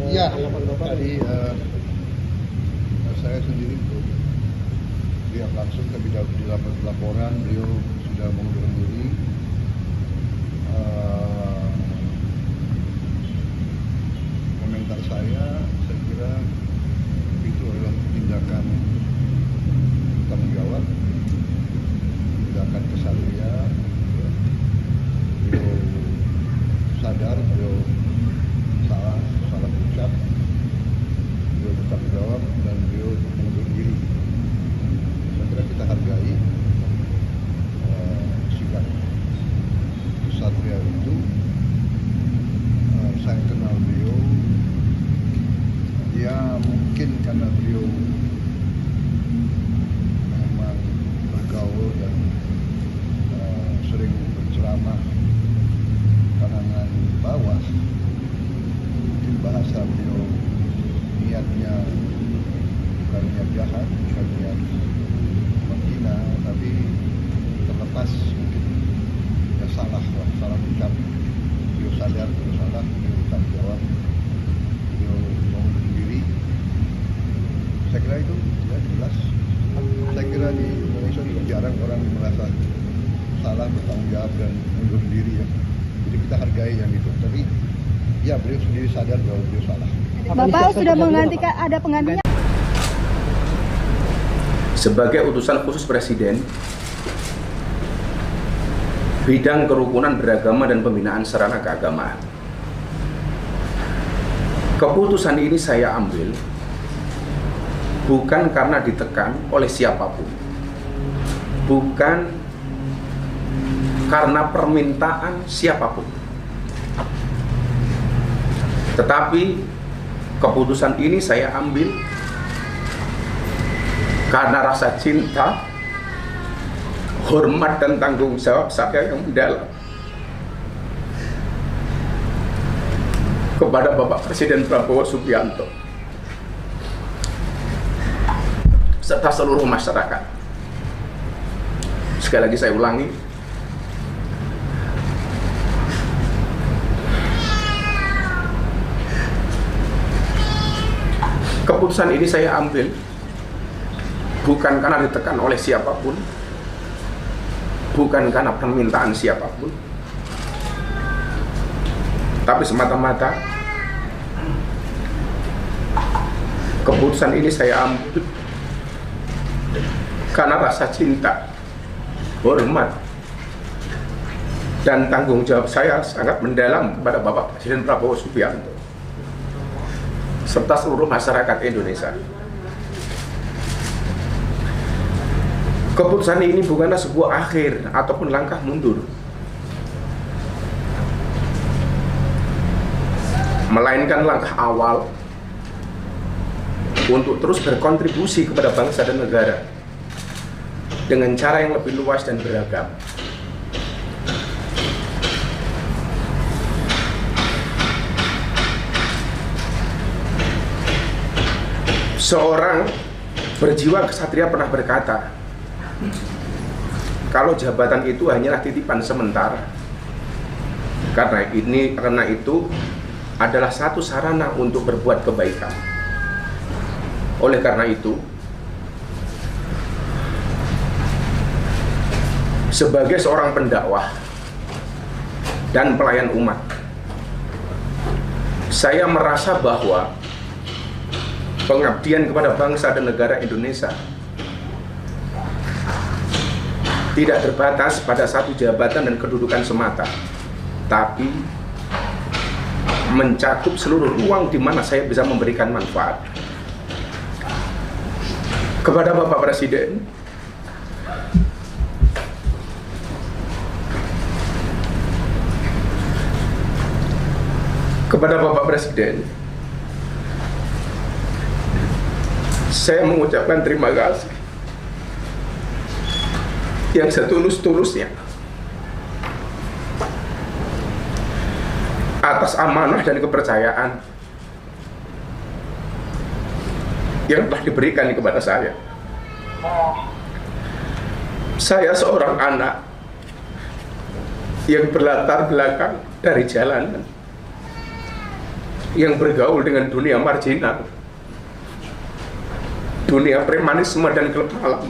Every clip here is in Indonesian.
Iya, tanggapan Bapak? tadi saya sendiri belum lihat langsung, tapi dapat laporan beliau sudah mengundurkan diri. Komentar saya kira itu adalah tindakan tanggung jawab, tindakan kesatria. Beliau sadar beliau salah ucap, beliau bertanggung jawab dan beliau mengundurkan diri. Saya kira kita hargai sikap kesatria itu. Saya kenal beliau, ya mungkin karena beliau memang bergaul dan sering berceramah kalangan bawah. Mungkin bahasa beliau niatnya bukan niat jahat, bukan niat menghina, tapi terlepas mungkin ya salah ucap. Beliau sadar beliau salah, beliau bertanggung jawab, beliau mengundurkan diri. Saya kira itu ya jelas. Saya kira di Indonesia juga jarang orang merasa salah, bertanggung jawab dan mengundurkan diri ya. Jadi kita hargai yang itu. Tapi ya beliau sendiri sadar bahwa beliau salah. Bapak sudah menggantikan, ada penggantinya? Sebagai utusan khusus Presiden, bidang kerukunan beragama dan pembinaan sarana keagamaan. Keputusan ini saya ambil bukan karena ditekan oleh siapapun, bukan karena permintaan siapapun, tetapi keputusan ini saya ambil karena rasa cinta, hormat dan tanggung jawab saya yang mendalam kepada Bapak Presiden Prabowo Subianto serta seluruh masyarakat. Sekali lagi saya ulangi, keputusan ini saya ambil bukan karena ditekan oleh siapapun, bukan karena permintaan siapapun, tapi semata-mata keputusan ini saya ambil karena rasa cinta, hormat, dan tanggung jawab saya sangat mendalam kepada Bapak Presiden Prabowo Subianto serta seluruh masyarakat Indonesia. Keputusan ini bukanlah sebuah akhir ataupun langkah mundur, melainkan langkah awal untuk terus berkontribusi kepada bangsa dan negara dengan cara yang lebih luas dan beragam. Seorang berjiwa kesatria pernah berkata, kalau jabatan itu hanyalah titipan sementara, karena itu adalah satu sarana untuk berbuat kebaikan. Oleh karena itu, sebagai seorang pendakwah dan pelayan umat, saya merasa bahwa pengabdian kepada bangsa dan negara Indonesia tidak terbatas pada satu jabatan dan kedudukan semata, tapi mencakup seluruh ruang di mana saya bisa memberikan manfaat. Kepada Bapak Presiden, saya mengucapkan terima kasih yang setulus-tulusnya atas amanah dan kepercayaan yang telah diberikan kepada saya. Saya seorang anak yang berlatar belakang dari jalanan, yang bergaul dengan dunia marginal, dunia premanisme dan klub malam.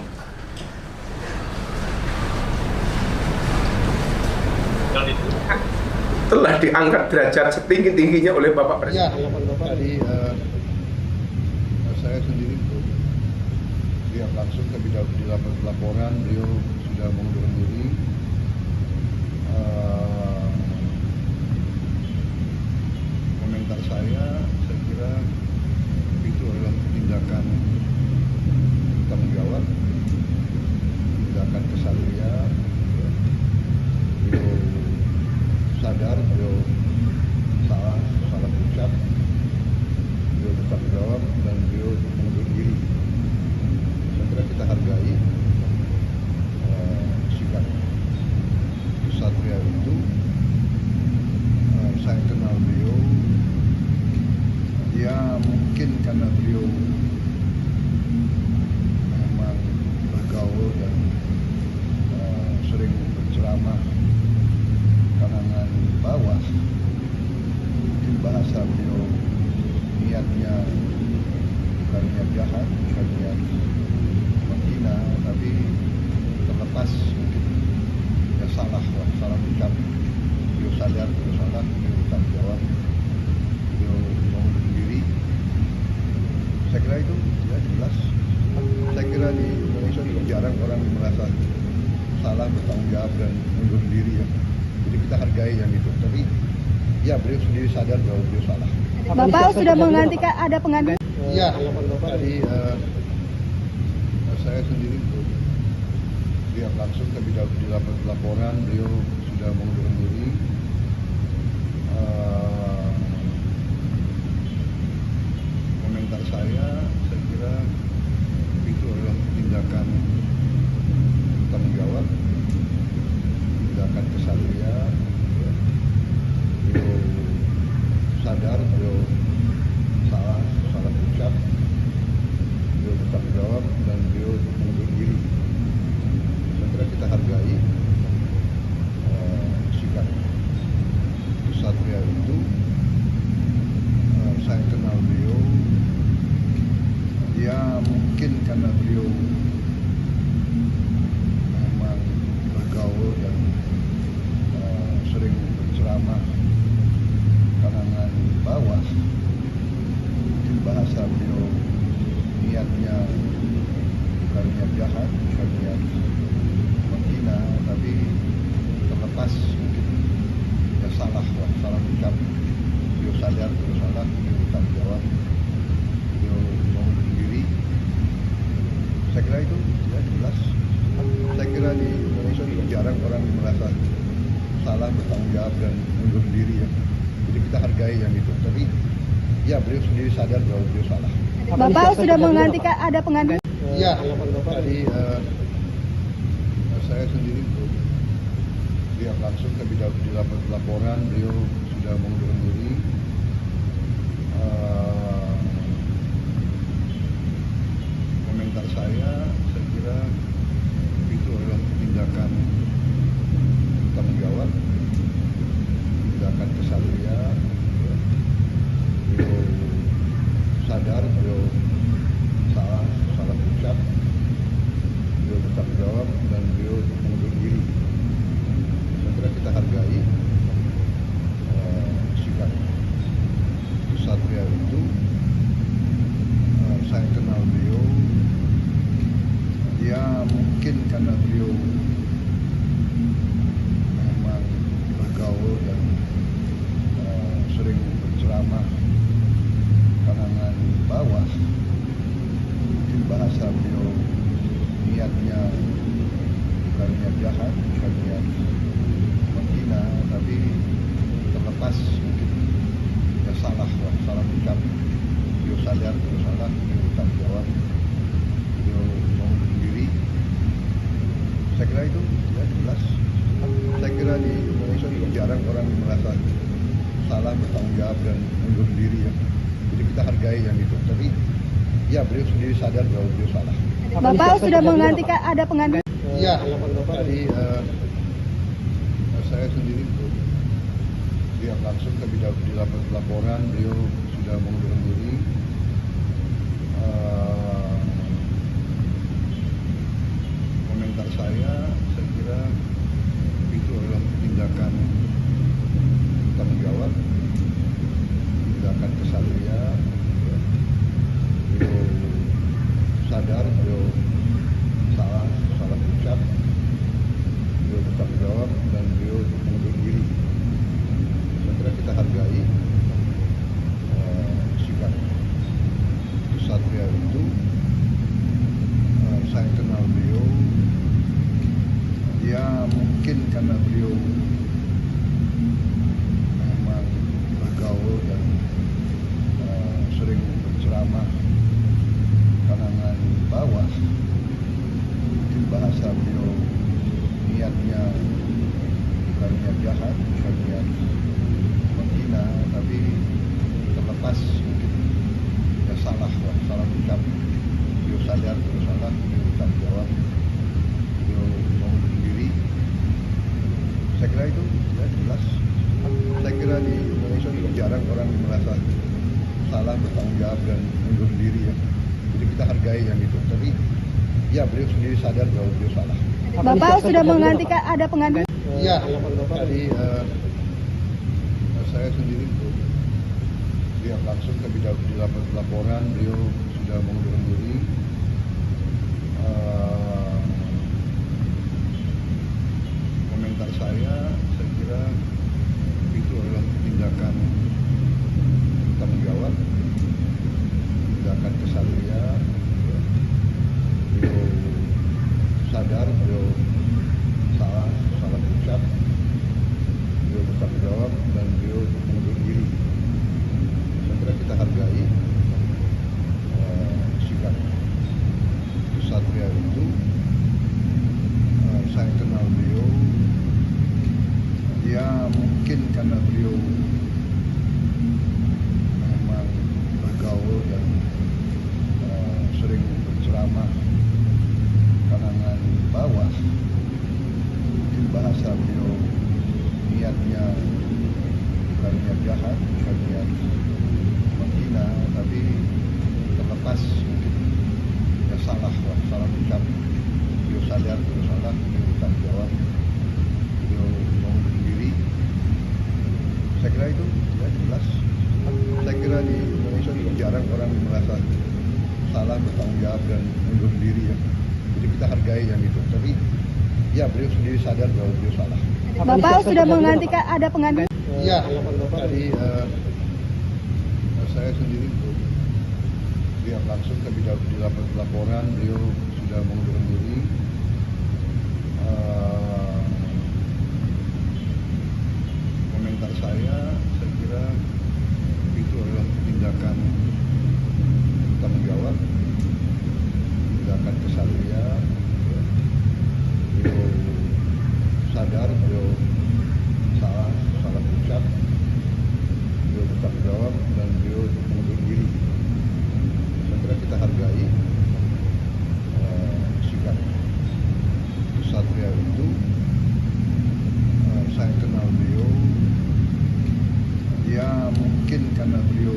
Telah diangkat derajat setinggi-tingginya oleh Bapak Presiden. Ya, tadi saya sendiri belum lihat langsung, tapi di laporan beliau sudah mengundurkan diri. Komentar saya kira itu adalah tindakan tanggung jawab, tindakan kesatria. Beliau sadar, beliau salah ucap, beliau bertanggung jawab dan beliau mengundurkan diri. Saya kira kita hargai sikap kesatria itu. Saya kenal beliau, ya mungkin karena beliau memang bergaul dan sering berceramah kalangan bawah. Mungkin bahasa beliau niatnya bukan niat jahat, bukan niat menghina, tapi terlepas mungkin ya salah ucap. Beliau sadar, beliau salah, beliau bertanggung jawab, beliau mengundurkan diri. Saya kira itu ya jelas. Saya kira di Indonesia itu jarang orang merasa salah, bertanggung jawab dan mengundurkan diri ya. Jadi kita hargai yang itu. Tapi ya beliau sendiri sadar bahwa beliau salah. Bapak sudah menggantikan, ada pengganti? Ya, tadi saya sendiri belum lihat langsung, tapi di laporan beliau sudah mengundurkan diri. Komentar saya kira itu adalah tindakan tanggung jawab, tindakan kesatria. Beliau sadar, beliau salah ucap, beliau bertanggung jawab dan beliau mengundurkan diri. Saya kira kita hargai sikap kesatria itu. Saya kenal beliau, ya mungkin karena beliau memang bergaul dan sering berceramah kalangan bawah. Mungkin bahasa beliau niatnya bukan niat jahat, bukan niat menghina, tapi terlepas mungkin ya salah ucap. Beliau sadar, beliau salah, beliau bertanggung jawab, beliau mengundurkan diri. Saya kira itu ya jelas. Saya kira di Indonesia itu jarang orang merasa salah, bertanggung jawab dan mengundurkan diri ya. Jadi kita hargai yang itu. Tapi ya beliau sendiri sadar bahwa beliau salah. Bapak sudah menggantikan, ada pengganti? Ya, tadi saya sendiri belum lihat langsung, tapi di laporan beliau sudah mengundurkan diri. Komentar saya kira itu adalah tindakan tanggung jawab, tindakan kesatria. Beliau sadar, beliau salah ucap, beliau bertanggung jawab dan beliau mengundurkan diri. Saya kira kita hargai sikap kesatria itu. Saya kenal beliau, ya mungkin karena beliau memang bergaul dan sering berceramah kalangan bawah. Mungkin bahasa beliau niatnya bukan niat jahat, bukan niat menghina, tapi terlepas mungkin ya salah ucap. Beliau sadar, beliau salah, beliau bertanggung jawab, beliau mengundurkan diri. Saya kira itu ya jelas. Saya kira di Indonesia itu jarang orang merasa salah, bertanggung jawab dan mengundurkan diri ya. Jadi kita hargai yang itu. Tapi ya beliau sendiri sadar bahwa beliau salah. Bapak sudah menggantikan, ada pengganti? Ya, tadi saya sendiri belum lihat langsung, tapi di laporan beliau mungkin karena beliau memang bergaul dan sering berceramah kalangan bawah, mungkin bahasa beliau niatnya bukan niat jahat, bukan niat menghina, tapi terlepas mungkin ya salah ucap. Beliau sadar beliau salah, beliau bertanggung jawab, beliau mengundurkan diri. Saya kira itu ya jelas. Saya kira di Indonesia juga jarang orang merasa salah, bertanggung jawab dan mengundurkan diri ya. Jadi kita hargai yang itu. Tapi ya beliau sendiri sadar bahwa beliau salah. Bapak sudah menggantikan, ada pengganti. Ya, tadi saya sendiri belum lihat langsung, tapi dapat laporan beliau sudah mengundurkan diri. Komentar saya kira itu adalah tindakan tanggung jawab, tindakan kesatria. Beliau sadar beliau salah ucap, beliau bertanggung jawab dan beliau mengundurkan diri. Saya kira kita hargai sikap kesatria itu. Saya kenal beliau, ya mungkin karena beliau memang bergaul dan sering berceramah kalangan bawah, mungkin bahasa beliau niatnya bukan niat jahat, bukan niat menghina, tapi terlepas mungkin ya salah ucap. Beliau sadar beliau salah, beliau bertanggung jawab, beliau mengundurkan diri. Saya kira itu ya jelas. Saya kira di Indonesia juga jarang orang merasa salah, bertanggung jawab dan mengundurkan diri ya. Jadi kita hargai yang itu. Tapi ya beliau sendiri sadar bahwa beliau salah. Bapak sudah menggantikan, ada pengganti. Ya, tadi saya sendiri belum lihat langsung, tapi dapat laporan beliau sudah mengundurkan diri. Komentar saya kira itu adalah tindakan tanggung jawab, tindakan kesatria. Beliau sadar beliau salah ucap, beliau bertanggung jawab dan beliau mengundurkan diri. Saya kira kita hargai sikap kesatria itu. Saya kenal beliau, ya mungkin karena beliau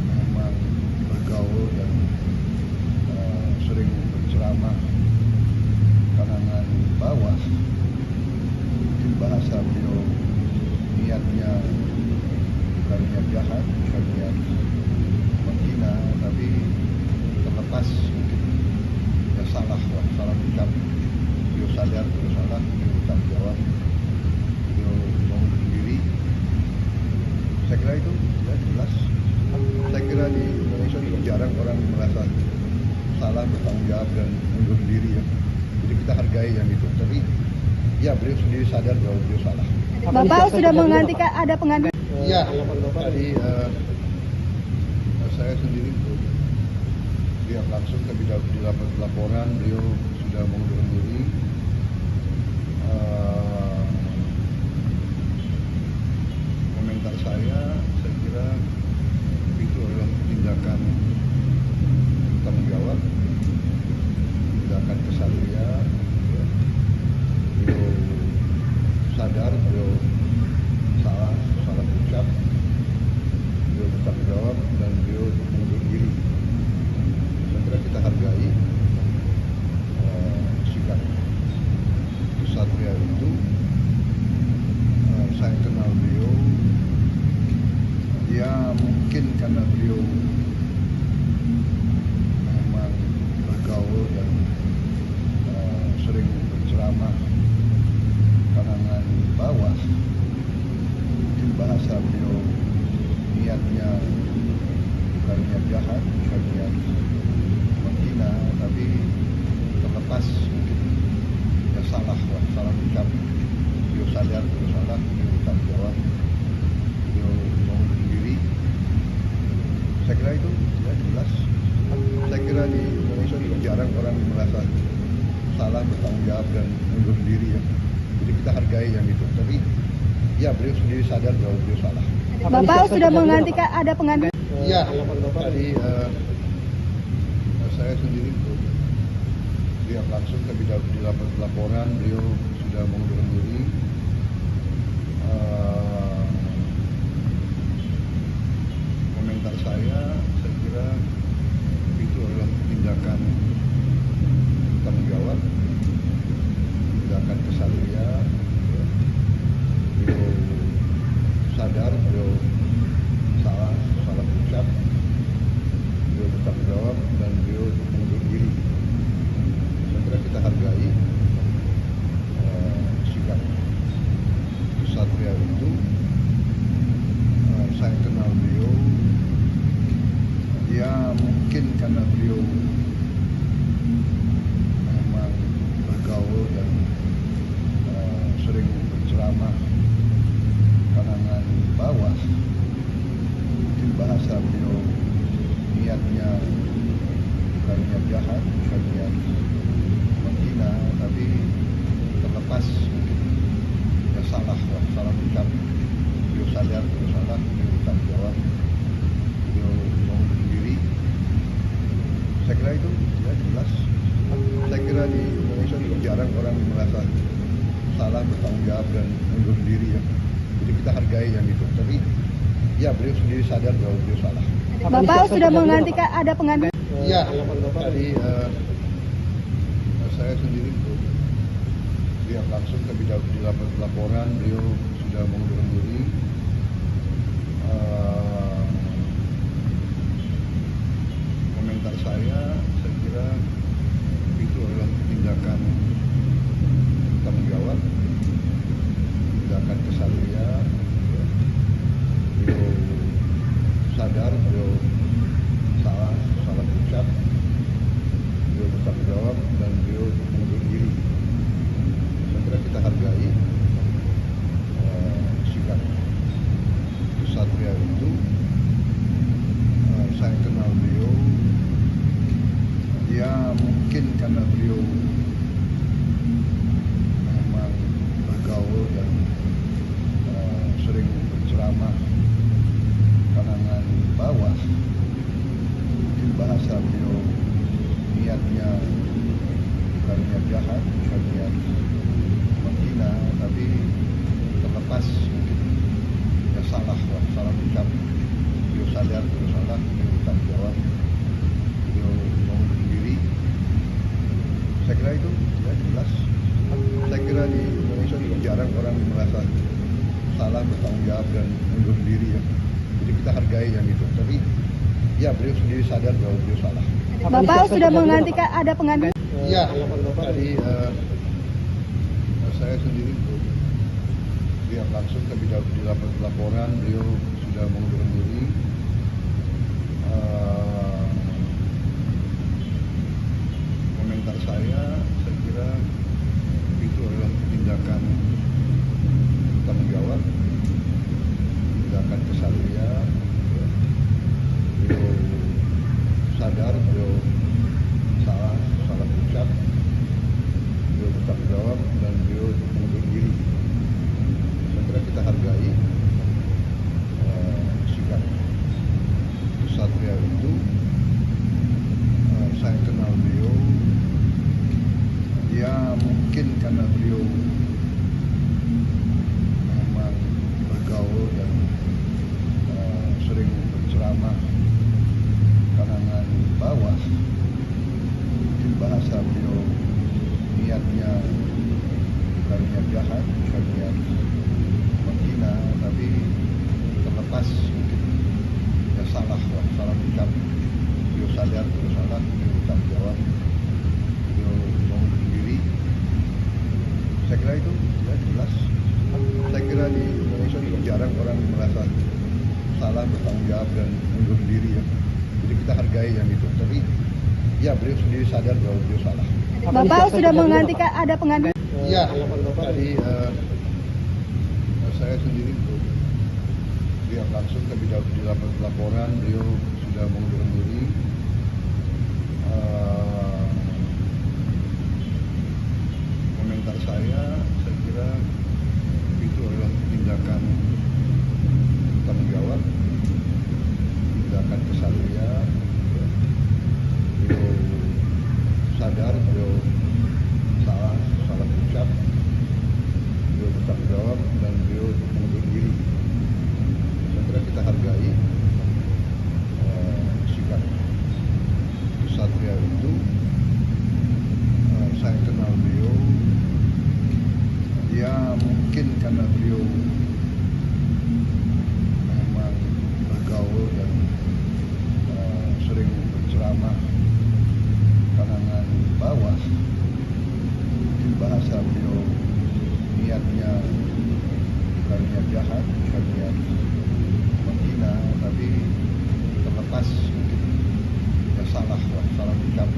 memang bergaul dan sering berceramah kalangan bawah, mungkin bahasa beliau niatnya bukan niat jahat, bukan niat menghina, tapi terlepas mungkin ya salah ucap. Beliau sadar beliau salah, beliau bertanggung jawab, beliau mengundurkan diri. Saya kira itu ya jelas. Saya kira di Indonesia juga jarang orang merasa salah, bertanggung jawab dan mengundurkan diri ya. Jadi kita hargai yang itu. Tapi ya beliau sendiri sadar bahwa beliau salah. Bapak sudah menggantikan, ada pengganti. Ya, tadi saya sendiri belum lihat langsung, tapi dapat laporan beliau sudah mengundurkan diri. Komentar saya kira itu adalah tindakan tanggung jawab, tindakan kesatria. Beliau sadar beliau salah ucap, beliau bertanggung jawab dan beliau mengundurkan diri. Saya kira kita hargai sikap kesatria itu. Saya kenal beliau, ya mungkin karena beliau memang bergaul dan sering berceramah kalangan bawah, mungkin bahasa beliau niatnya bukan niat jahat, bukan niat menghina, tapi terlepas mungkin ya salah ucap. Beliau sadar, beliau salah, beliau bertanggung jawab, beliau mengundurkan diri. Saya kira itu ya jelas. Saya kira di Indonesia itu jarang orang merasa salah, bertanggung jawab dan mengundurkan diri ya. Jadi kita hargai yang itu. Tapi ya beliau sendiri sadar bahwa beliau salah. Bapak sudah menggantikan ada pengganti. Ya, tadi saya sendiri belum lihat langsung, tapi dapat laporan beliau sudah mengundurkan diri. Komentar saya kira itu adalah tindakan tanggung jawab, tindakan kesatria. Beliau sadar, beliau salah ucap, beliau bertanggung jawab dan beliau mengundurkan diri. Saya kira kita hargai sikap kesatria itu. Saya kenal beliau, ya mungkin karena beliau memang bergaul dan sering berceramah kalangan bawah. Mungkin bahasa beliau niatnya bukan niat jahat, bukan niat menghina, tapi terlepas mungkin ya salah ucap. Beliau sadar, beliau salah, beliau bertanggung jawab, beliau mengundurkan diri. Saya kira itu ya jelas. Saya kira di Indonesia itu jarang orang merasa salah, bertanggung jawab dan mengundurkan diri ya. Jadi kita hargai yang itu. Tapi ya beliau sendiri sadar bahwa beliau salah. Bapak sudah menggantikan ada pengganti. Ya, tadi saya sendiri belum lihat langsung, tapi dapat laporan beliau sudah mengundurkan diri. Komentar saya kira itu adalah tindakan tanggung jawab, tindakan kesatria. Beliau sadar, beliau salah ucap, beliau bertanggung jawab dan beliau mengundurkan diri. Saya kira kita hargai sikap kesatria itu. Saya kenal beliau, ya mungkin karena beliau memang bergaul dan sering berceramah kalangan bawah. Mungkin bahasa beliau niatnya bukan niat jahat, bukan niat menghina, tapi terlepas mungkin ya salah ucap. Beliau sadar, beliau salah, beliau bertanggung jawab, beliau mengundurkan diri. Saya kira itu ya jelas. Saya kira di Indonesia itu jarang orang merasa salah, bertanggung jawab dan mengundurkan diri ya. Jadi kita hargai yang itu. Tapi ya beliau sendiri sadar bahwa beliau salah. Bapak sudah menggantikan ada pengganti. Ya, tadi saya sendiri belum lihat langsung, tapi dapat laporan beliau sudah mengundurkan diri. Komentar saya kira itu adalah tindakan tanggung jawab, tindakan kesatria. Beliau sadar, beliau salah ucap, beliau bertanggung jawab dan beliau mengundurkan diri. Saya kira kita hargai sikap kesatria itu. Saya kenal beliau, ya mungkin karena beliau memang bergaul dan sering berceramah kalangan bawah. Mungkin bahasa beliau niatnya bukan niat jahat, bukan niat menghina, tapi terlepas mungkin ya salah ucap. Beliau sadar, beliau salah, beliau bertanggung jawab, beliau mengundurkan diri. Saya kira itu ya jelas. Saya kira di Indonesia itu jarang orang merasa salah, bertanggung jawab dan mengundurkan diri ya. Jadi kita hargai yang itu. Tapi ya beliau sendiri sadar bahwa beliau salah. Bapak sudah menggantikan ada pengganti. Iya, tadi saya sendiri lihat langsung tapi di laporan beliau sudah mengundurkan diri. Komentar saya kira itu adalah tindakan tanggung jawab, tindakan kesatria. Beliau sadar beliau salah ucap, beliau bertanggung jawab dan beliau mengundurkan diri. Saya kira kita hargai sikap kesatria itu. Saya kenal beliau, ya mungkin karena beliau memang bergaul dan sering berceramah kalangan bawah. Mungkin bahasa beliau niatnya bukan niat jahat, bukan niat menghina, tapi terlepas mungkin ya salah ucap.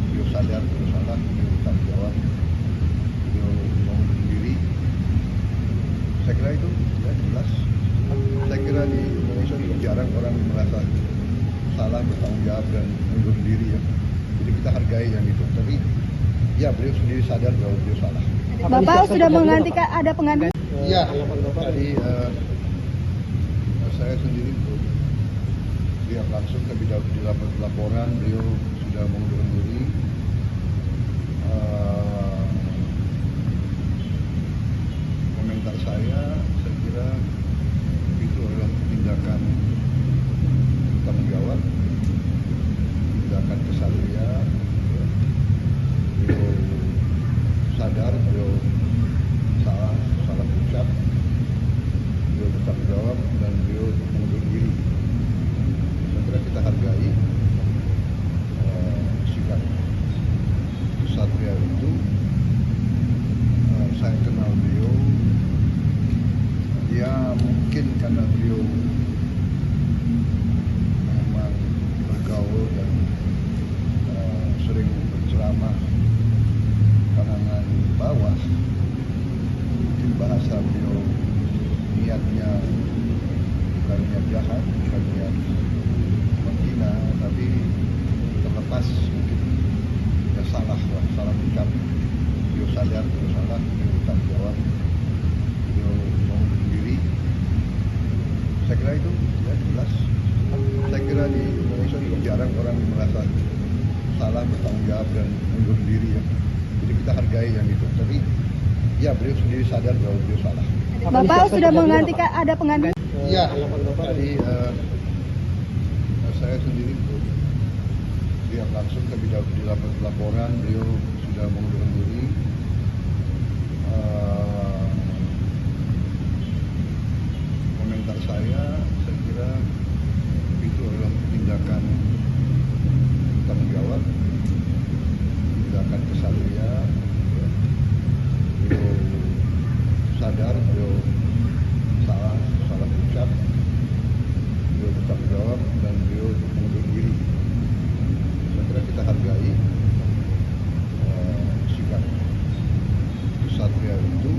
Beliau sadar beliau salah, beliau bertanggung jawab, beliau mengundurkan diri. Saya kira itu ya jelas. Saya kira di Indonesia ini jarang orang merasa salah, bertanggung jawab dan mengundurkan diri ya. Jadi kita hargai yang itu. Tapi ya beliau sendiri sadar bahwa beliau salah. Bapak sudah menghentikan ada pengaduan. Iya, tadi saya sendiri lihat langsung tapi di laporan beliau sudah mengundurkan diri. Komentar saya kira itu adalah tindakan tanggung jawab, tindakan kesatria. Beliau sadar beliau salah ucap, beliau bertanggung jawab dan beliau mengundurkan diri. Saya kira kita hargai sikap kesatria itu. Saya kenal beliau, ya mungkin karena beliau memang bergaul dan sering berceramah kalangan bawah. Mungkin bahasa beliau niatnya bukan niat jahat, bukan niat menghina, tapi terlepas mungkin ya salah ucap. Beliau sadar beliau salah, beliau bertanggung jawab, beliau mengundurkan diri. Saya kira itu ya jelas. Saya kira di Indonesia ini jarang orang merasa salah, bertanggung jawab dan mengundurkan diri ya. Jadi kita hargai yang itu. Tapi ya beliau sendiri sadar bahwa beliau salah. Bapak sudah menghentikan ada pengaduan. Iya, tadi saya sendiri lihat langsung tapi di laporan beliau sudah mengundurkan diri. Komentar saya kira itu adalah tindakan tanggung jawab, tindakan kesatria. Beliau sadar beliau salah ucap, beliau bertanggung jawab dan beliau mengundurkan diri. Saya kira kita hargai sikap kesatria itu.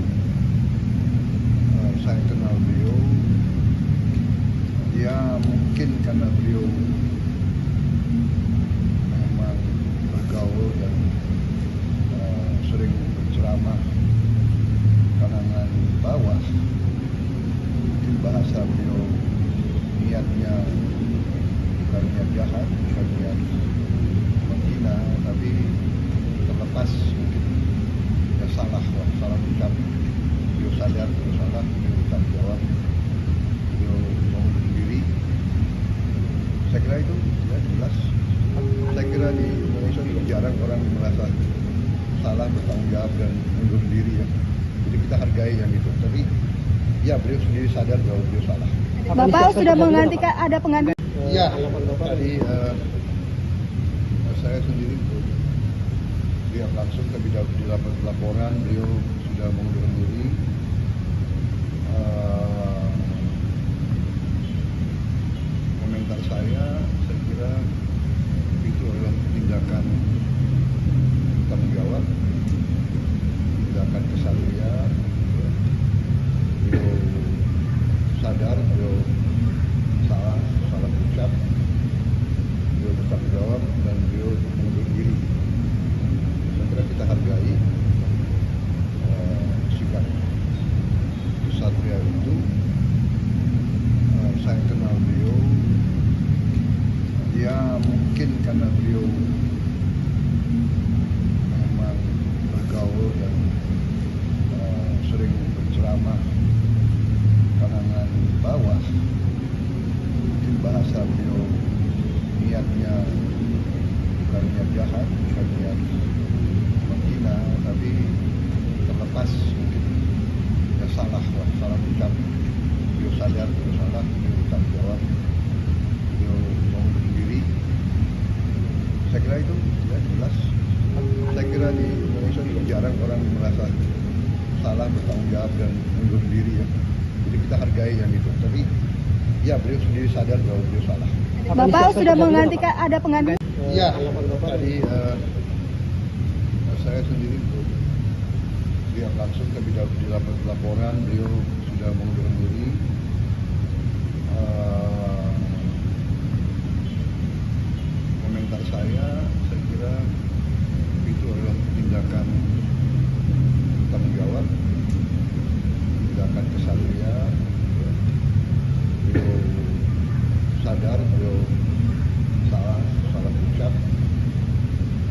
Saya kenal beliau, ya mungkin karena beliau memang bergaul dan sering berceramah kalangan bawah. Mungkin bahasa beliau niatnya bukan niat jahat, bukan niat menghina, tapi terlepas mungkin ya salah ucap. Beliau sadar beliau salah, beliau bertanggung jawab, beliau mengundurkan diri. Saya kira itu ya jelas. Saya kira di Indonesia ini jarang orang merasa salah, bertanggung jawab dan mengundurkan diri ya. Jadi kita hargai yang itu. Tapi ya beliau sendiri sadar bahwa beliau salah. Bapak sudah menghentikan ada pengaduan. Iya, tadi saya sendiri lihat langsung tapi di laporan beliau sudah mengundurkan diri. Komentar saya kira itu adalah tindakan tanggung jawab, tindakan tindakan kesatria. Beliau sadar, beliau salah ucap, beliau bertanggung jawab dan beliau mengundur diri. Saya kira kita hargai sikap kesatria itu. Saya kenal beliau, dia mungkin karena beliau memang bergaul dan sering berceramah kalangan bawah, mungkin bahasa beliau niatnya bukan niat jahat, bukan niat menghina, tapi terlepas mungkin dia salah ucap, beliau sadar, beliau salah, beliau bertanggung jawab, beliau mengundur diri. Saya kira itu ya jelas. Saya kira di Indonesia ini jarang orang merasa salah, bertanggung jawab dan mundur diri ya. Jadi kita hargai yang itu. Tapi ya beliau sendiri sadar bahwa beliau salah. Bapak sudah menggantikan, ada pengganti? Iya, tadi saya sendiri belum lihat langsung, tapi didapat laporan beliau sudah mengundurkan diri. Komentar saya kira itu adalah tindakan tanggung jawab, tindakan kesatria. Beliau sadar, beliau salah ucap,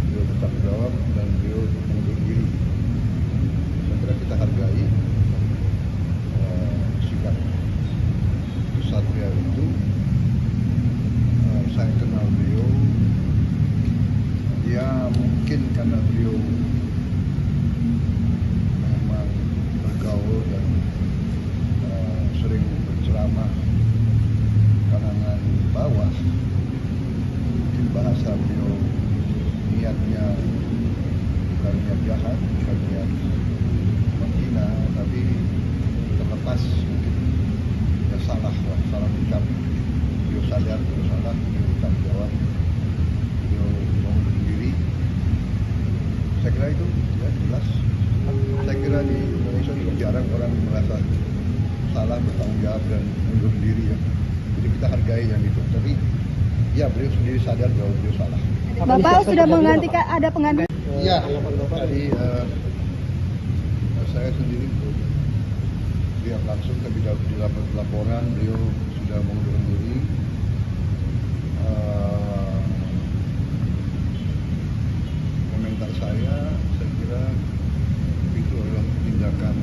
beliau bertanggung jawab dan beliau mengundur diri. Saya kira kita hargai sikap kesatria itu. Saya kenal beliau, dia mungkin karena beliau memang bergaul dan sering berceramah kalangan bawah, mungkin bahasa beliau niatnya bukan niat jahat, bukan niat menghina, tapi terlepas mungkin dia salah ucap, beliau sadar, beliau salah, beliau bertanggung jawab, beliau mengundur diri. Saya kira itu ya jelas. Saya kira di Indonesia ini jarang orang merasa salah, bertanggung jawab dan mundur diri ya. Jadi kita hargai yang itu. Tapi ya beliau sendiri sadar bahwa beliau salah. Bapak sudah menggantikan, ada pengganti? Iya, tadi saya sendiri belum lihat langsung, tapi didapat laporan beliau sudah mengundurkan diri. Komentar saya kira itu adalah tindakan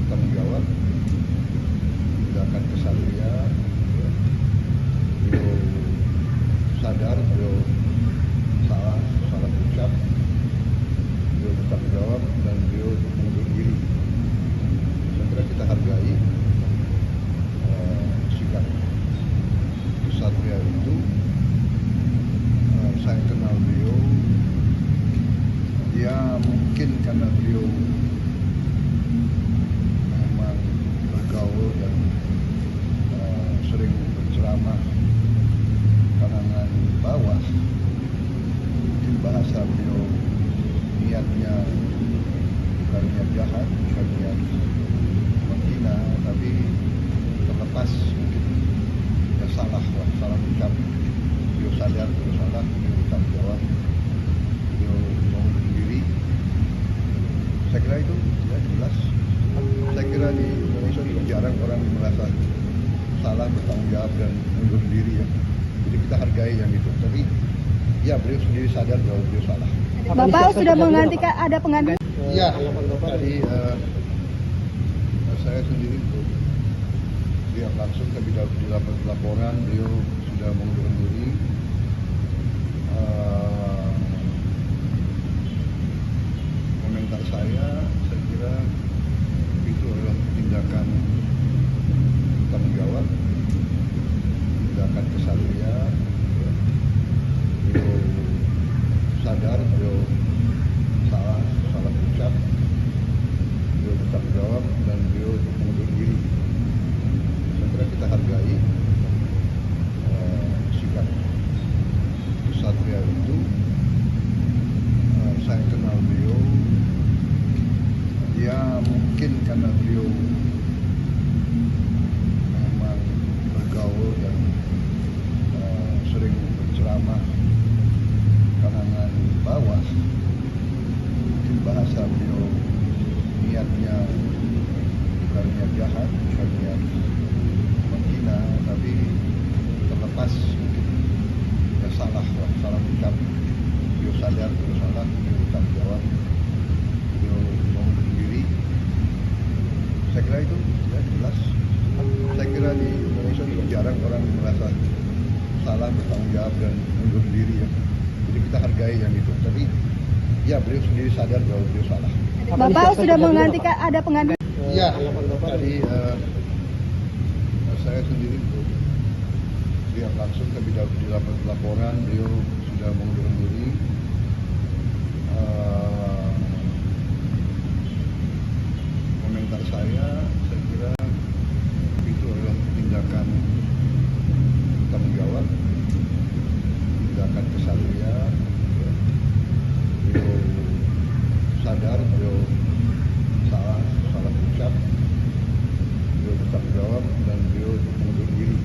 tanggung jawab, tindakan kesatria. Beliau sadar, beliau salah ucap, beliau bertanggung jawab dan beliau mengundur diri. Saya kira kita hargai sikap kesatria. 4 hari itu, saya kenal beliau, dia mungkin karena beliau memang bergaul dan sering berceramah kalangan bawah, mungkin bahasa beliau niatnya bukan niat jahat, bukan niat menghina, tapi terlepas mungkin dia salah ucap, beliau sadar, beliau salah, beliau bertanggung jawab dan beliau mengundur diri. Saya kira itu ya jelas. Dia mungkin karena beliau memang bergaul dan sering berceramah kalangan bawah, mungkin bahasa beliau niatnya bukan niat jahat, bukan niat menghina, tapi terlepas mungkin dia salah ucap, beliau sadar, beliau salah, beliau bertanggung jawab, beliau mengundur diri. Saya kira itu ya jelas. Saya kira di Indonesia ini jarang orang merasa salah, bertanggung jawab dan mundur diri ya. Jadi kita hargai yang itu. Tapi ya beliau sendiri sadar bahwa beliau salah. Bapak sudah menggantikan, ada pengganti? Iya, tadi saya sendiri belum lihat langsung, tapi didapat laporan beliau sudah mengundurkan diri. Komentar saya kira itu adalah tindakan tanggung jawab, tindakan kesatria. Beliau sadar, beliau salah ucap, beliau bertanggung jawab dan beliau mengundur diri. Saya kira kita hargai sikap kesatria itu. Saya kenal beliau, bawah, mungkin bahasa beliau niatnya bukan niat jahat, bukan niat menghina, tapi terlepas mungkin ya salah ucap. Beliau sadar beliau salah, beliau bertanggung jawab, beliau mengundurkan diri. Saya kira itu ya jelas. Saya kira di Indonesia juga jarang orang merasa salah, bertanggung jawab dan mengundurkan diri ya. Jadi kita hargai yang itu. Tapi ya beliau sendiri sadar bahwa beliau salah. Bapak sudah menghentikan ada pengadilan. Ya, tadi saya sendiri belum lihat langsung, tapi di laporan beliau sudah mengundurkan diri. Komentar saya kira itu adalah tindakan tanggung jawab, tindakan kesatria. Beliau sadar, beliau salah ucap, beliau bertanggung jawab dan beliau mengundurkan diri.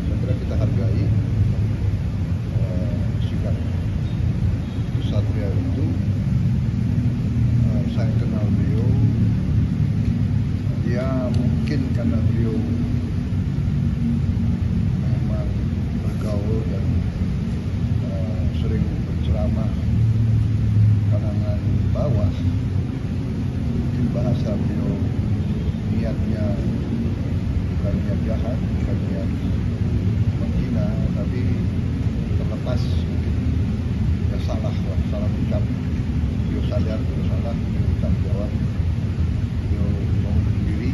Saya kira kita hargai sikap kesatria itu. Saya kenal beliau, ya mungkin karena beliau memang bergaul dan sering berceramah kalangan bawah, mungkin bahasa beliau niatnya bukan niat jahat, bukan niat menghina, tapi terlepas mungkin ya salah ucap. Beliau sadar beliau salah, beliau bertanggung jawab, beliau mengundurkan diri.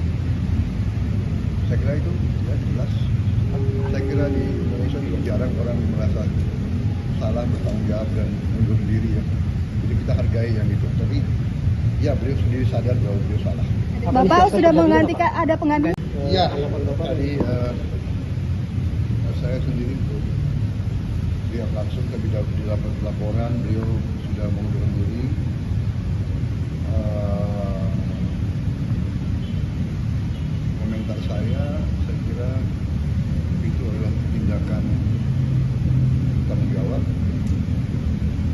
Saya kira itu ya jelas. Saya kira di Indonesia juga jarang orang merasa salah, bertanggung jawab dan mengundurkan diri ya. Jadi kita hargai yang itu. Tapi ya beliau sendiri sadar bahwa beliau salah. Bapak sudah menghentikan ada pengadilan. Ya, tadi saya sendiri belum lihat langsung, tapi di laporan beliau sudah mengundurkan diri. Komentar saya kira itu adalah tindakan tanggung jawab,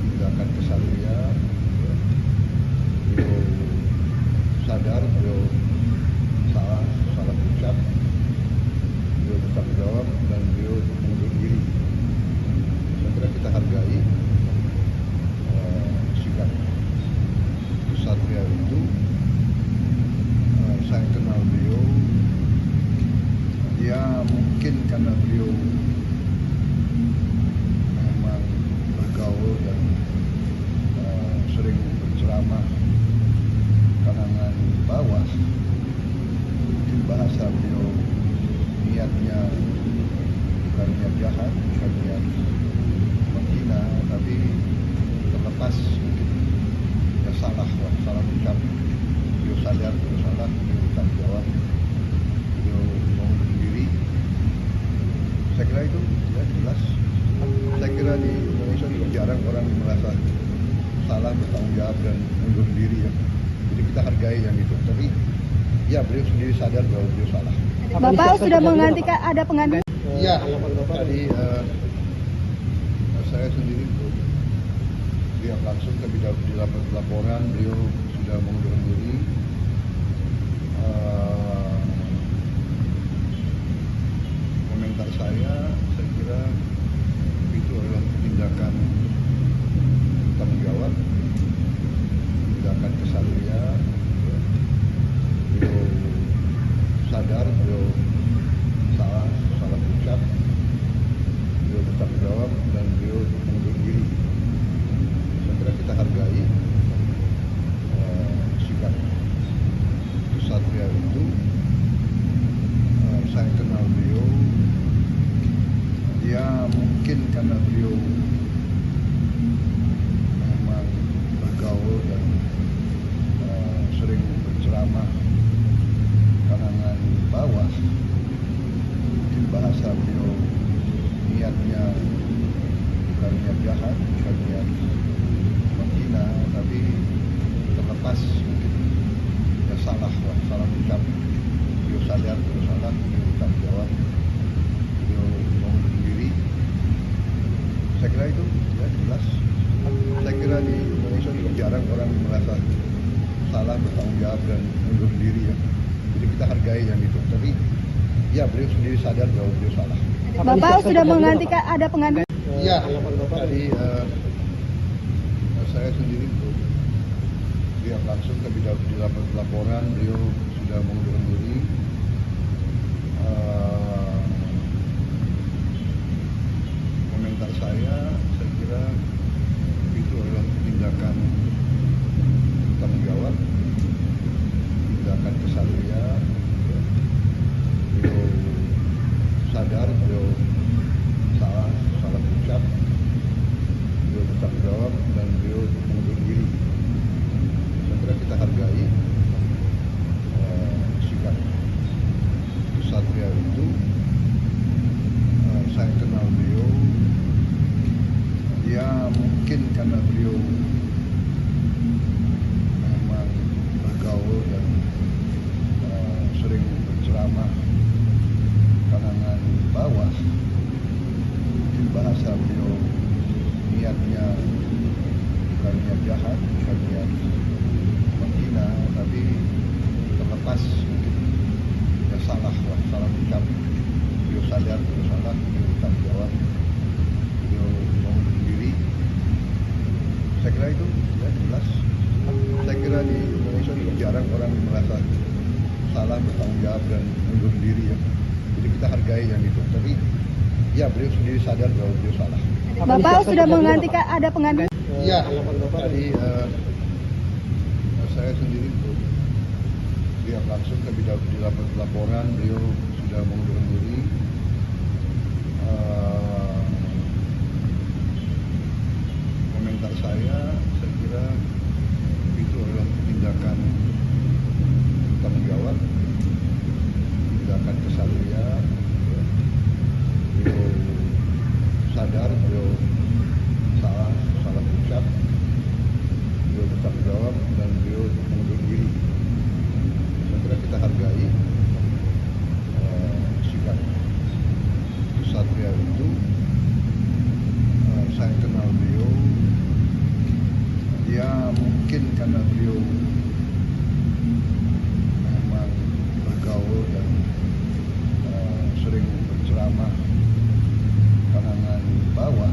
tindakan kesatria. Beliau sadar, beliau salah ucap, beliau bertanggung jawab dan beliau mengundurkan diri. Saya kira kita hargai sikap kesatria itu. Saya kenal beliau, ya mungkin karena beliau memang bergaul dan sering berceramah kalangan bawah, mungkin bahasa beliau niatnya bukan niat jahat, bukan niat menghina, tapi terlepas mungkin ya salah ucap. Beliau sadar beliau salah, beliau bertanggung jawab, beliau mengundurkan diri. Saya kira itu ya jelas. Saya kira di Indonesia juga jarang orang merasa salah, bertanggung jawab dan mengundurkan diri ya. Jadi kita hargai yang itu. Tapi ya beliau sendiri sadar bahwa beliau salah. Bapak sudah menghentikan ada pengadilan. Ya, tadi saya sendiri belum lihat langsung, tapi di laporan beliau sudah mengundurkan diri. Komentar saya kira itu adalah tindakan tanggung jawab, tindakan kesatria. Beliau sadar, beliau salah ucap, beliau bertanggung jawab dan beliau mengundurkan diri. Saya kira kita hargai sikap kesatria itu. Saya kenal beliau, ya mungkin karena beliau memang bergaul dan sering berceramah kalangan bawah, mungkin bahasa beliau niatnya bukan niat jahat, bukan niat menghina, tapi terlepas mungkin ya salah ucap. Beliau sadar beliau salah, beliau bertanggung jawab, beliau mengundurkan diri. Saya kira itu ya jelas. kira di Indonesia ini jarang orang merasa salah, bertanggung jawab dan mundur diri ya. Jadi kita hargai yang itu. Tapi ya beliau sendiri sadar bahwa beliau salah. Bapak sudah menggantikan ada pengganti. Iya, tadi saya sendiri belum lihat langsung, tapi di laporan beliau sudah mengundurkan diri. Komentar saya kira itu adalah tindakan tanggung jawab, tindakan kesatria. Beliau sadar, beliau salah ucap, beliau bertanggung jawab dan beliau mengundurkan diri. Saya kira kita hargai sikap kesatria itu. Saya kenal beliau, ya mungkin karena beliau memang bergaul dan sering berceramah kalangan bawah. Mungkin bahasa beliau niatnya bukan niat jahat, bukan niat menghina, tapi terlepas mungkin ya salah ucap. Beliau sadar, beliau salah, beliau bertanggung jawab, beliau mengundurkan diri. Saya kira itu ya jelas. Saya kira di Indonesia ini jarang orang merasa salah, bertanggung jawab dan mengundurkan diri ya. Jadi kita hargai yang itu. Tapi ya beliau sendiri sadar bahwa beliau salah. Bapak sudah menggantikan ada pengganti. Iya, tadi saya sendiri belum lihat langsung, tapi di laporan beliau sudah mengundurkan diri. Komentar saya kira itu adalah tindakan tanggung jawab, tindakan kesatria. Beliau sadar, beliau salah ucap, beliau bertanggung jawab dan beliau mengundurkan diri. Saya kira kita hargai sikap kesatria itu. Saya kenal beliau, ya mungkin karena beliau memang bergaul dan sering berceramah kalangan bawah.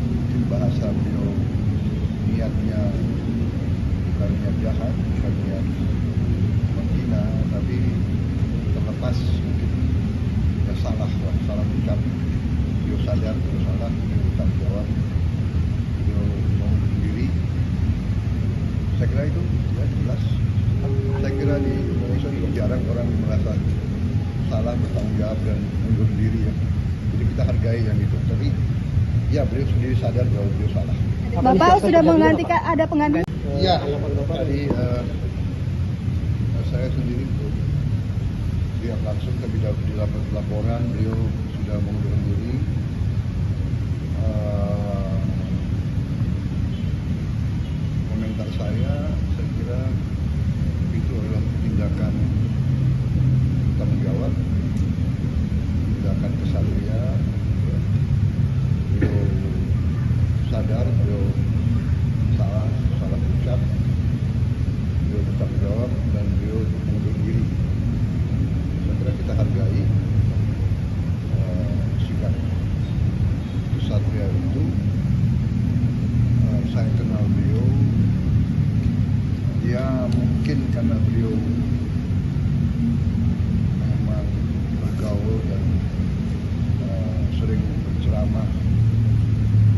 Mungkin bahasa beliau niatnya bukan niat jahat, bukan niat menghina, tapi terlepas mungkin ya salah ucap. Beliau sadar, beliau salah, beliau bertanggung jawab, beliau mengundurkan diri. Saya kira itu ya jelas. Saya kira di Indonesia ini jarang orang merasa salah, bertanggung jawab dan mengundurkan diri ya. Jadi kita hargai yang itu. Tapi ya beliau sendiri sadar bahwa beliau salah. Bapak sudah menggantikan ada pengganti. Iya, tadi saya sendiri belum lihat langsung, tapi di laporan beliau sudah mengundurkan diri. Komentar saya kira itu adalah tindakan tanggung jawab, tindakan kesatria. Beliau sadar, beliau salah ucap, beliau bertanggung jawab dan beliau mengundurkan diri. Saya kira kita hargai sikap kesatria itu. Saya kenal beliau, ya mungkin karena beliau memang bergaul dan sering berceramah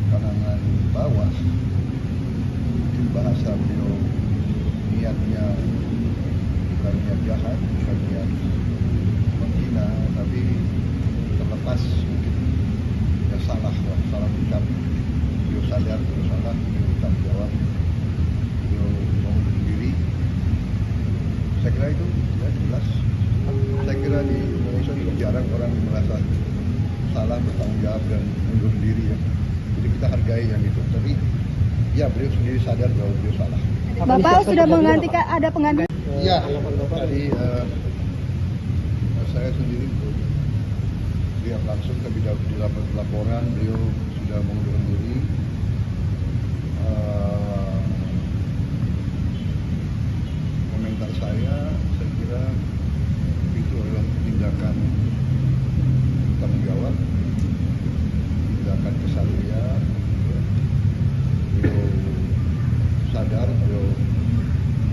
kalangan bawah. Mungkin bahasa beliau niatnya bukan niat jahat, bukan niat menghina, tapi terlepas mungkin ya salah ucap. Beliau sadar, beliau salah, beliau bertanggung jawab, beliau mengundurkan diri. Saya kira itu ya jelas. Saya kira di Indonesia ini jarang orang merasa salah, bertanggung jawab dan mengundurkan diri ya. Jadi kita hargai yang itu. Tapi ya beliau sendiri sadar bahwa beliau salah. Bapak sudah menggantikan ada pengganti. Iya, tadi saya sendiri belum lihat langsung, tapi di laporan beliau sudah mengundurkan diri. eh, komentar saya kira itu adalah tindakan tanggung jawab, tindakan kesatria. Beliau sadar, beliau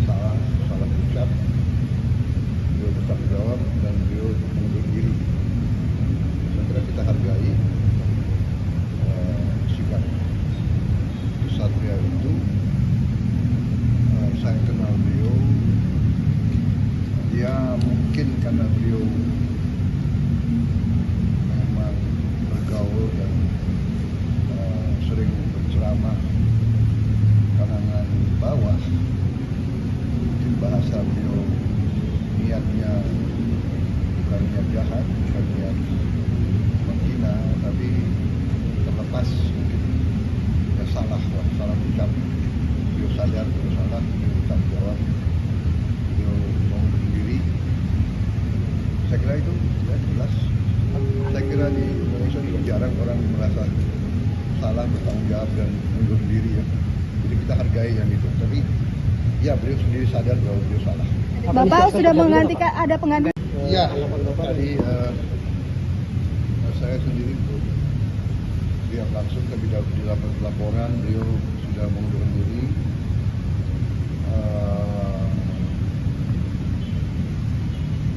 salah ucap, beliau bertanggung jawab dan beliau mengundur diri. Saya kira kita hargai sikap kesatria itu. Saya kenal beliau, dia mungkin karena beliau memang bergaul dan sering berceramah kalangan bawah, mungkin bahasa beliau niatnya bukan niat jahat, bukan niat menghina, tapi terlepas mungkin ya salah ucap. Beliau sadar, beliau salah, beliau bertanggung jawab, beliau mengundur diri. Saya kira itu ya jelas. Saya kira di Indonesia juga jarang orang merasa salah, bertanggung jawab dan mengundur diri ya. Jadi kita hargai yang itu. Tapi ya beliau sendiri sadar bahwa beliau salah. Bapak sudah menghentikan ada pengganti. Ya, tadi saya sendiri lihat langsung, tapi di laporan beliau sudah mengundurkan diri.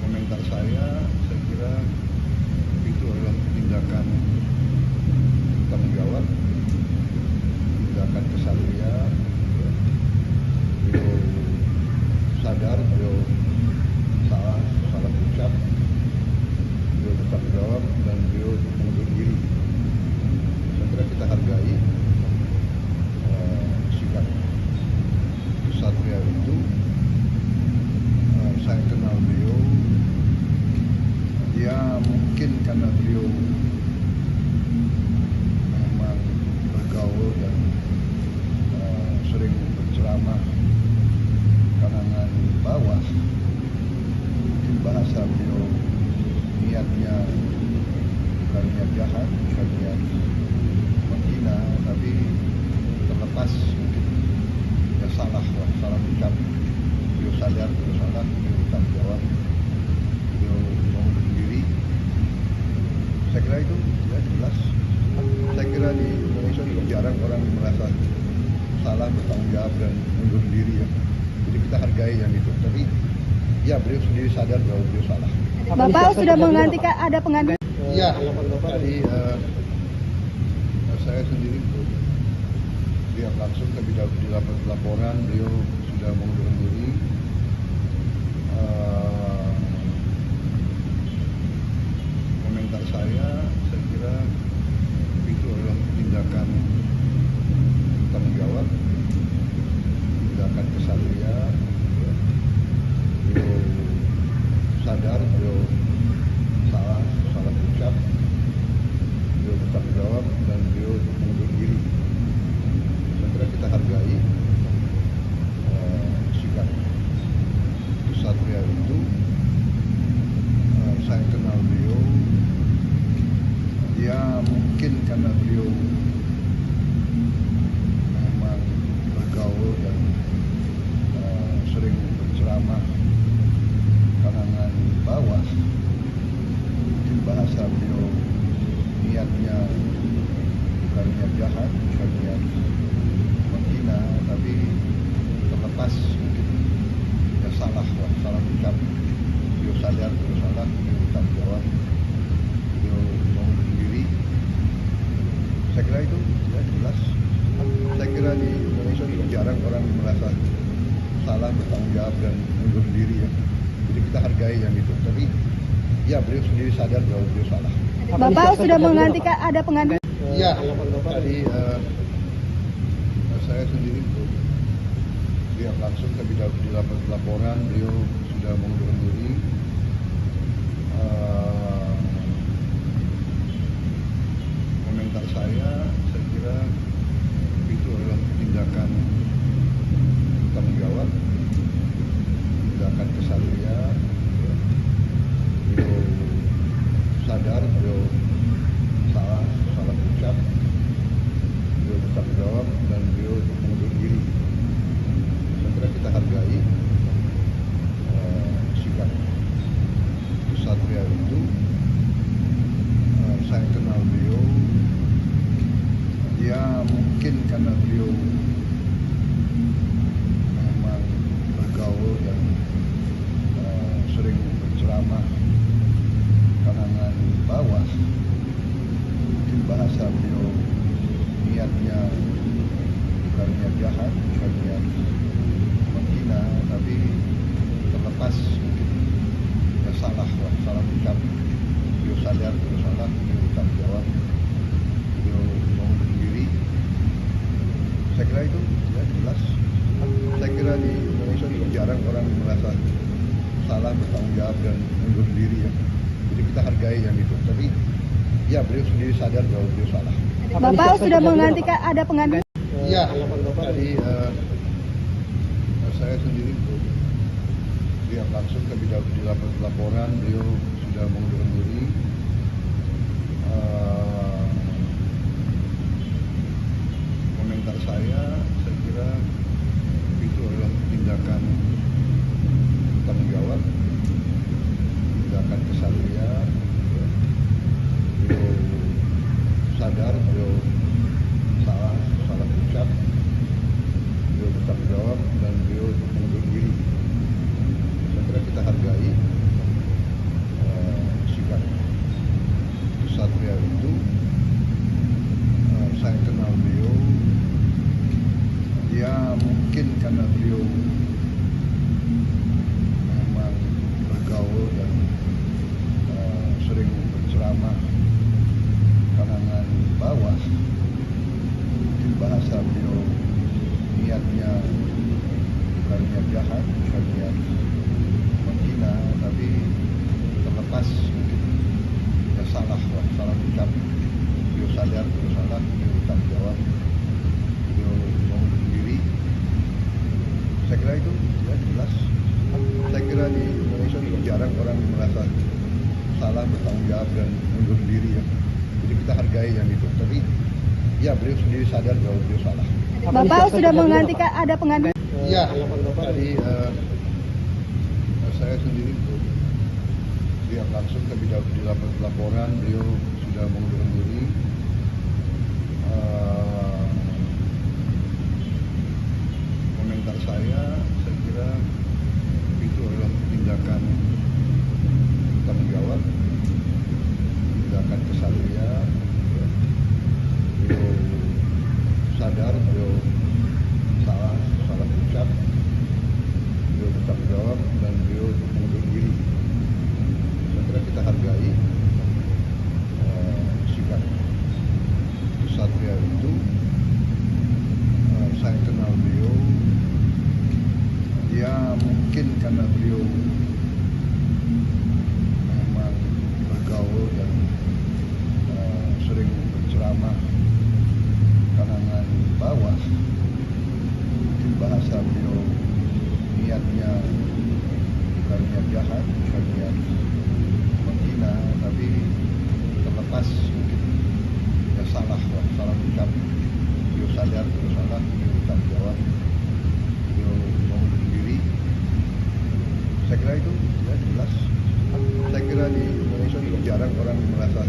Komentar saya kira itu adalah tindakan tanggung jawab, tindakan kesatria. Beliau sadar, beliau salah ucap, beliau bertanggung jawab dan beliau mengundur diri. Saya kira kita hargai sikap kesatria itu. Saya kenal beliau, dia mungkin karena beliau memang bergaul dan sering berceramah kalangan bawah, mungkin bahasa beliau niatnya bukan niat jahat, bukan niat menghina, tapi terlepas mungkin ya salah ucap. Beliau sadar, beliau salah, beliau bertanggung jawab, beliau mengundur diri. Saya kira itu ya jelas. Saya kira di Indonesia juga jarang orang merasa salah, bertanggung jawab dan mengundur diri ya. Jadi kita hargai yang itu. Tapi ya beliau sendiri sadar bahwa beliau salah. Bapak sudah menghentikan ada pengganti. Ya, tadi saya sendiri lihat langsung, tapi di laporan beliau sudah mengundurkan diri. Komentar saya kira itu adalah tindakan tanggung jawab, tindakan kesatria. Beliau sadar, beliau salah ucap, beliau bertanggung jawab dan beliau mengundur diri. Saya kira kita hargai sikap kesatria itu. Saya kenal beliau, dia mungkin karena beliau memang bergaul dan sering berceramah kalangan bawah, mungkin bahasa beliau niatnya bukan niat jahat, bukan niat menghina, tapi terlepas mungkin ya salah ucap. Beliau sadar, beliau salah, beliau bertanggung jawab, beliau mengundur diri. Saya kira itu ya jelas. Saya kira di Indonesia juga jarang orang merasa salah, bertanggung jawab dan mengundur diri ya. Jadi kita hargai yang itu. Tapi ya beliau sendiri sadar bahwa beliau salah. Bapak sudah menghentikan ada pengganti. Ya, tadi saya sendiri lihat langsung, tapi di laporan beliau sudah mengundurkan diri. Komentar saya kira itu adalah tindakan tanggung jawab, tindakan kesatria. Beliau sadar, beliau salah ucap, beliau bertanggung jawab dan beliau saya kenal beliau, dia mungkin karena beliau memang bergaul dan sering berceramah kalangan bawah, mungkin bahasa beliau niatnya bukan niat jahat, bukan niat menghina, tapi terlepas mungkin ya salah ucap, beliau sadar beliau salah, beliau bertanggung jawab, beliau mengundurkan diri. Saya kira itu ya jelas. Saya kira di Indonesia ini jarang orang merasa salah, bertanggung jawab dan mundur diri ya. Jadi kita hargai yang itu. Tapi ya beliau sendiri sadar bahwa beliau salah. Bapak sudah menghentikan ada pengganti. Iya, tadi saya sendiri lihat langsung ke di laporan beliau sudah mengundurkan diri. Komentar saya kira itu adalah tindakan tanggung jawab, tindakan kesatria. Beliau sadar beliau salah ucap, beliau bertanggung jawab dan beliau mengundurkan diri. Saya kira kita hargai sikap kesatria itu. Saya kenal beliau, dia mungkin karena beliau memang bergaul dan sering berceramah kalangan bawah, mungkin bahasa beliau niatnya bukan niat jahat, bukan niat menghina, tapi terlepas mungkin ya salah ucap, beliau sadar beliau salah, beliau bertanggung jawab, beliau mengundurkan diri. Saya kira itu ya jelas. Saya kira di Indonesia ini jarang orang merasa salah, bertanggung jawab dan mengundurkan diri ya. Jadi kita hargai yang itu. Tapi ya beliau sendiri sadar bahwa beliau salah. Bapak sudah menghentikan ada pengganti. Iya, tadi saya sendiri lihat langsung ke di laporan beliau sudah mengundurkan diri. Komentar saya kira itu adalah tindakan tanggung jawab, tindakan kesatria. Beliau sadar beliau salah ucap, beliau bertanggung jawab dan beliau mengundurkan diri. Saya kira kita hargai sikap kesatria itu. Saya kenal beliau, dia mungkin karena beliau memang bergaul dan sering berceramah kalangan bawah, mungkin bahasa beliau niatnya bukan niat jahat, bukan niat menghina, tapi terlepas mungkin ya salah ucap, beliau sadar beliau salah, beliau bertanggung jawab, beliau mengundurkan diri. Saya kira itu ya jelas. Saya kira di Indonesia ini jarang orang merasa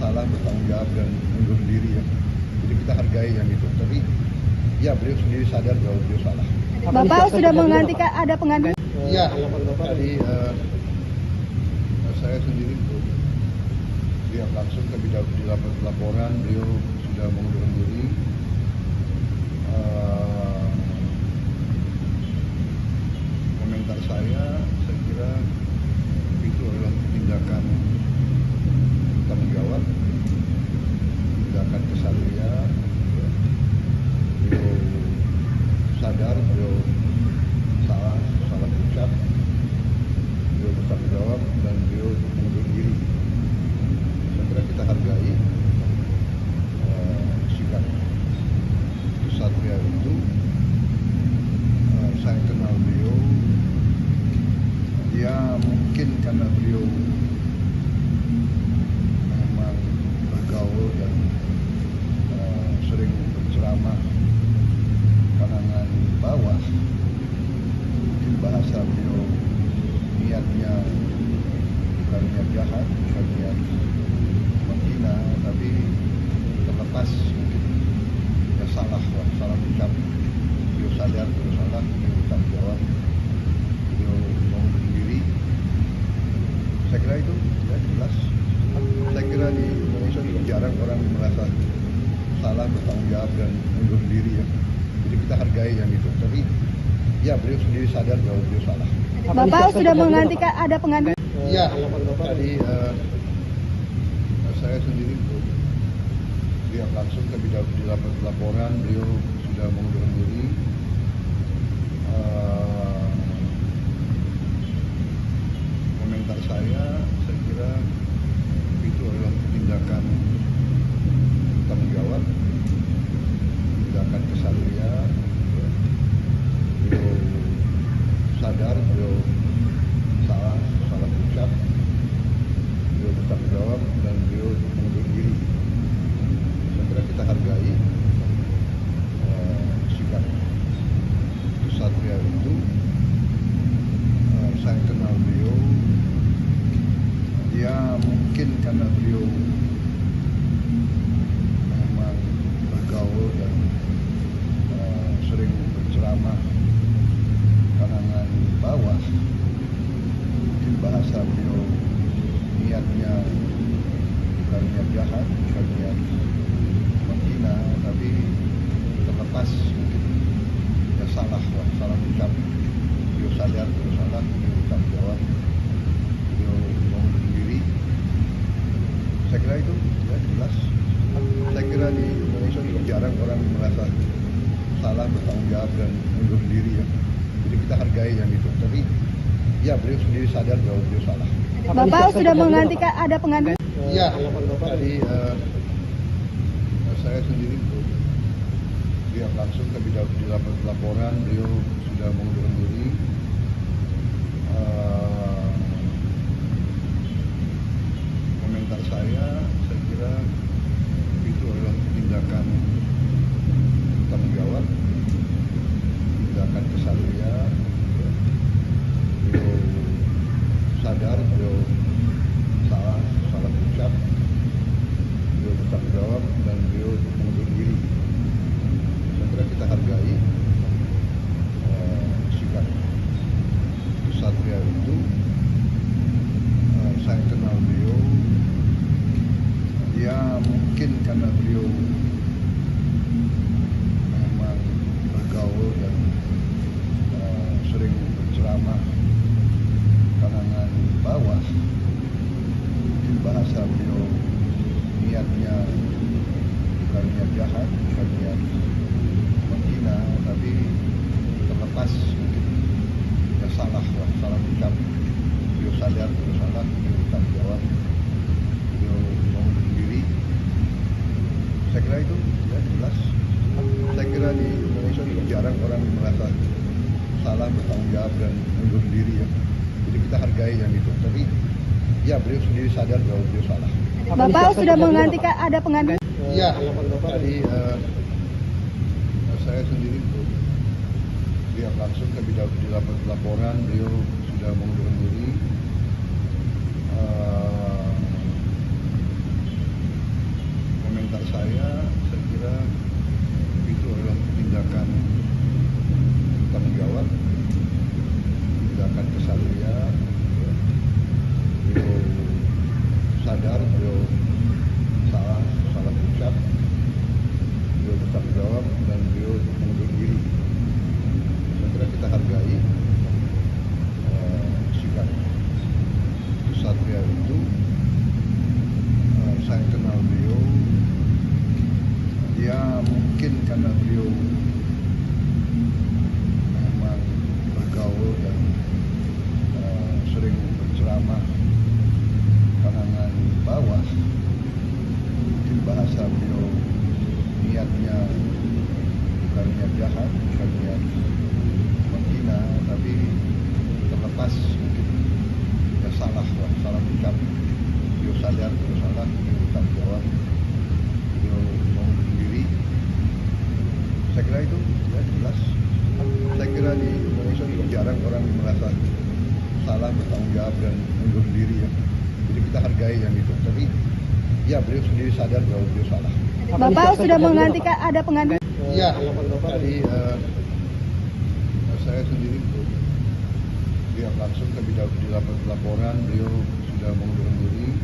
salah, bertanggung jawab dan mengundurkan diri ya. Jadi kita hargai yang itu. Tapi ya beliau sendiri sadar bahwa beliau salah. Bapak sudah menghentikan ada pengganti. Iya, tadi saya sendiri lihat langsung ke di laporan beliau sudah mengundurkan diri. Komentar saya kira itu adalah tindakan tanggung jawab, tindakan kesatria. Beliau sadar beliau salah ucap, beliau bertanggung jawab dan beliau mengundurkan diri. Saya kira kita hargai sikap kesatria itu. Saya kenal beliau, dia mungkin karena beliau jarang orang merasa salah, bertanggung jawab dan mengundurkan diri ya. Jadi kita hargai yang itu. Tapi ya beliau sendiri sadar bahwa beliau salah. Bapak sudah menggantikan ada pengganti. Iya, tadi saya sendiri belum lihat langsung, tapi di laporan beliau sudah mengundurkan diri. Komentar saya kira itu adalah tindakan tanggung jawab, tindakan kesatria. Beliau sadar, beliau salah ucap, beliau bertanggung jawab dan beliau mengundurkan diri. Saya kira kita hargai sikap kesatria itu. Saya kenal beliau, ya mungkin karena beliau memang bergaul dan sering berceramah kalangan bawah. Mungkin bahasa beliau niatnya bukan niat jahat, bukan niat menghina, tapi terlepas mungkin ya salah ucap. Beliau sadar, beliau salah, beliau bertanggung jawab, beliau mengundurkan diri. Saya kira itu ya jelas. Saya kira di Indonesia juga jarang orang merasa salah, bertanggung jawab dan mengundurkan diri ya. Jadi kita hargai yang itu. Tapi ya beliau sendiri sadar bahwa beliau salah. Bapak sudah menggantikan ada pengganti. Iya, tadi saya sendiri belum lihat langsung, tapi di laporan beliau sudah mengundurkan diri. Komentar saya kira itu adalah tindakan tanggung jawab, tindakan kesatria. Beliau sadar, beliau salah ucap, beliau bertanggung jawab dan beliau mengundurkan diri. Saya kira kita hargai sikap kesatria itu. Saya kenal beliau, ya mungkin karena beliau memang bergaul dan sering berceramah kalangan bawah. Mungkin bahasa beliau niatnya bukan niat jahat, bukan niat menghina, tapi terlepas mungkin ya salah ucap. Beliau sadar, beliau salah, beliau bertanggung jawab, beliau mengundurkan diri. Saya kira itu ya jelas. Saya kira di Indonesia juga jarang orang merasa salah, bertanggung jawab dan mengundurkan diri ya. Jadi kita hargai yang itu. Tapi ya beliau sendiri sadar bahwa beliau salah. Bapak sudah menggantikan ada pengganti. Iya, tadi saya sendiri belum lihat langsung, tapi di laporan. laporan, beliau sudah mengundurkan diri. Komentar saya kira itu adalah tindakan tanggung jawab, tindakan kesatria. Beliau sadar, beliau salah ucap, beliau bertanggung jawab dan beliau mengundurkan diri. Saya kira kita hargai sikap kesatria itu. Saya kenal beliau, ya mungkin karena beliau memang bergaul dan sering berceramah kalangan bawah. Mungkin bahasa beliau niatnya bukan niat jahat, bukan niat menghina, tapi terlepas mungkin ya salah ucap. Beliau sadar, beliau salah, beliau bertanggung jawab, beliau mengundurkan diri. Saya kira itu ya jelas. Saya kira di Indonesia juga jarang orang merasa salah, bertanggung jawab dan mengundurkan diri ya. Jadi kita hargai yang itu. Tapi ya beliau sendiri sadar bahwa beliau salah. Bapak sudah menggantikan ada pengganti. Iya, tadi saya sendiri belum lihat langsung, tapi di laporan beliau sudah mengundurkan diri.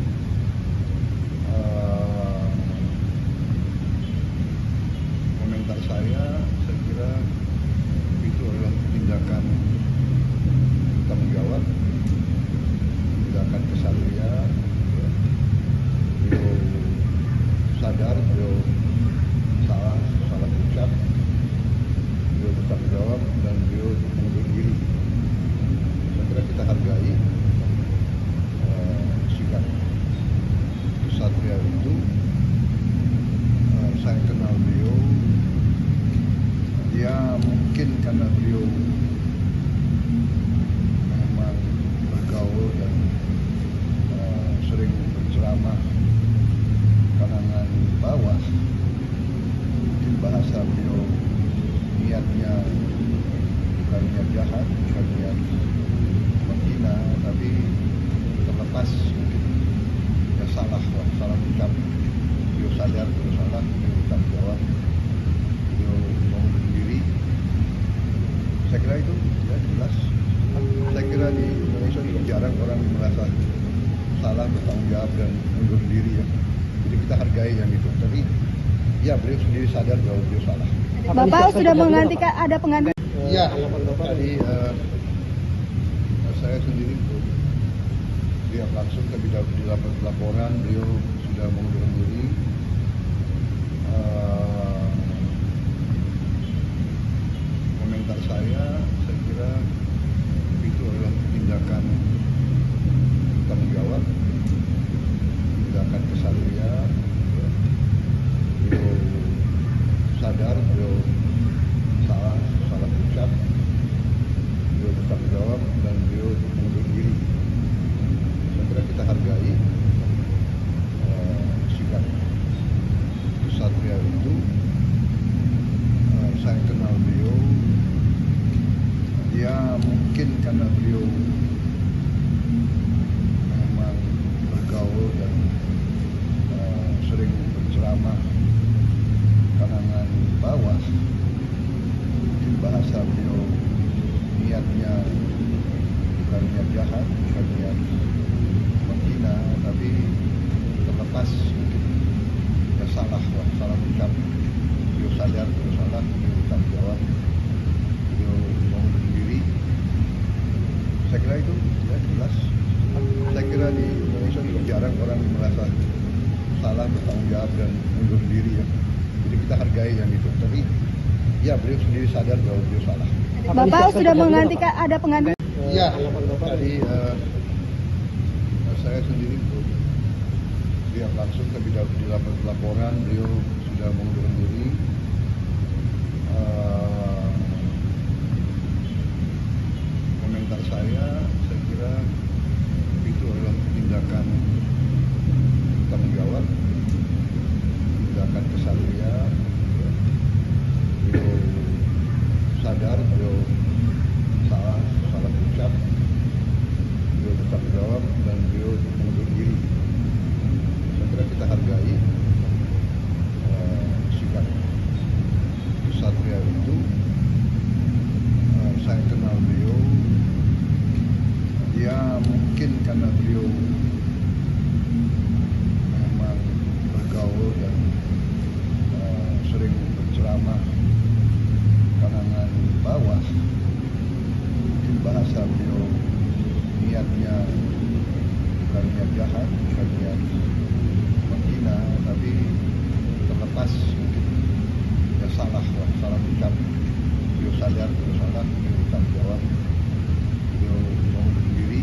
sadar beliau salah ucap, beliau bertanggung jawab dan beliau mengundurkan diri. Saya kira kita hargai sikap Satria itu. Saya kenal beliau, dia mungkin karena beliau memang bergaul dan sering berceramah kalangan bawah, mungkin bahasa beliau niatnya bukan niat jahat, bukan niat menghina, tapi terlepas mungkin ya salah ucap, beliau sadar beliau salah, beliau bertanggung jawab, beliau mengundurkan diri. Saya kira itu ya jelas. Saya kira di Indonesia ini jarang orang merasa salah, bertanggung jawab dan mengundurkan diri ya. Jadi kita hargai yang itu. Tapi ya beliau sendiri sadar bahwa beliau salah. Bapak sudah menggantikan, ada pengganti. Iya, tadi saya sendiri lihat langsung tapi di laporan beliau sudah mengundurkan diri. Komentar saya kira itu adalah tindakan tanggung jawab, tindakan kesatria. Beliau sadar beliau salah ucap, beliau bertanggung jawab dan beliau mengundurkan diri. Saya kira kita hargai sikap kesatria itu. Saya kenal beliau, dia mungkin karena beliau memang bergaul dan sering berceramah kalangan bawah, mungkin bahasa beliau niatnya bukan niat jahat, bukan niat menghina, tapi terlepas mungkin ya salah ucap, beliau sadar beliau salah, beliau bertanggung jawab, beliau mengundurkan diri. Saya kira itu ya jelas. Saya kira di Indonesia ini jarang orang merasa salah, bertanggung jawab dan mengundurkan diri ya. Jadi kita hargai yang itu. Tapi ya beliau sendiri sadar bahwa beliau salah. Bapak sudah menggantikan, ada pengganti. Iya, tadi saya sendiri lihat langsung tapi di laporan beliau sudah mengundurkan diri. Komentar saya kira itu adalah tindakan tanggung jawab, tindakan kesatria. Beliau sadar beliau salah ucap, beliau bertanggung jawab dan beliau mengundurkan diri. Saya kira kita hargai sikap kesatria itu. Saya kenal beliau, dia mungkin karena beliau memang bergaul dan sering berceramah kalangan bawah, mungkin bahasa beliau niatnya bukan niat jahat, bukan niat menghina, tapi terlepas mungkin ya salah ucap, beliau sadar beliau salah, beliau bertanggung jawab, beliau mengundurkan diri.